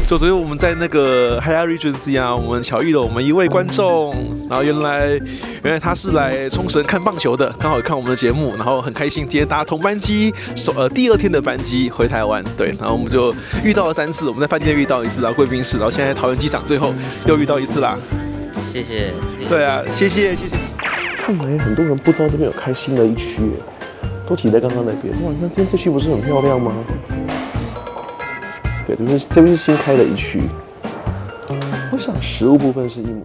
昨天我们在那个 Hyatt Regency 啊，我们巧遇了我们一位观众，然后原来他是来冲绳看棒球的，刚好看我们的节目，然后很开心今天搭同班机，第2天的班机回台湾，对，然后我们就遇到了3次，我们在饭店遇到1次，然后贵宾室，然后现在桃园机场最后又遇到1次啦。谢谢。对啊，谢谢。看来很多人不知道这边有开新的一区，都挤在刚刚那边。哇，那今天这区不是很漂亮吗？对，这边是新开的一区。我想食物部分是一模。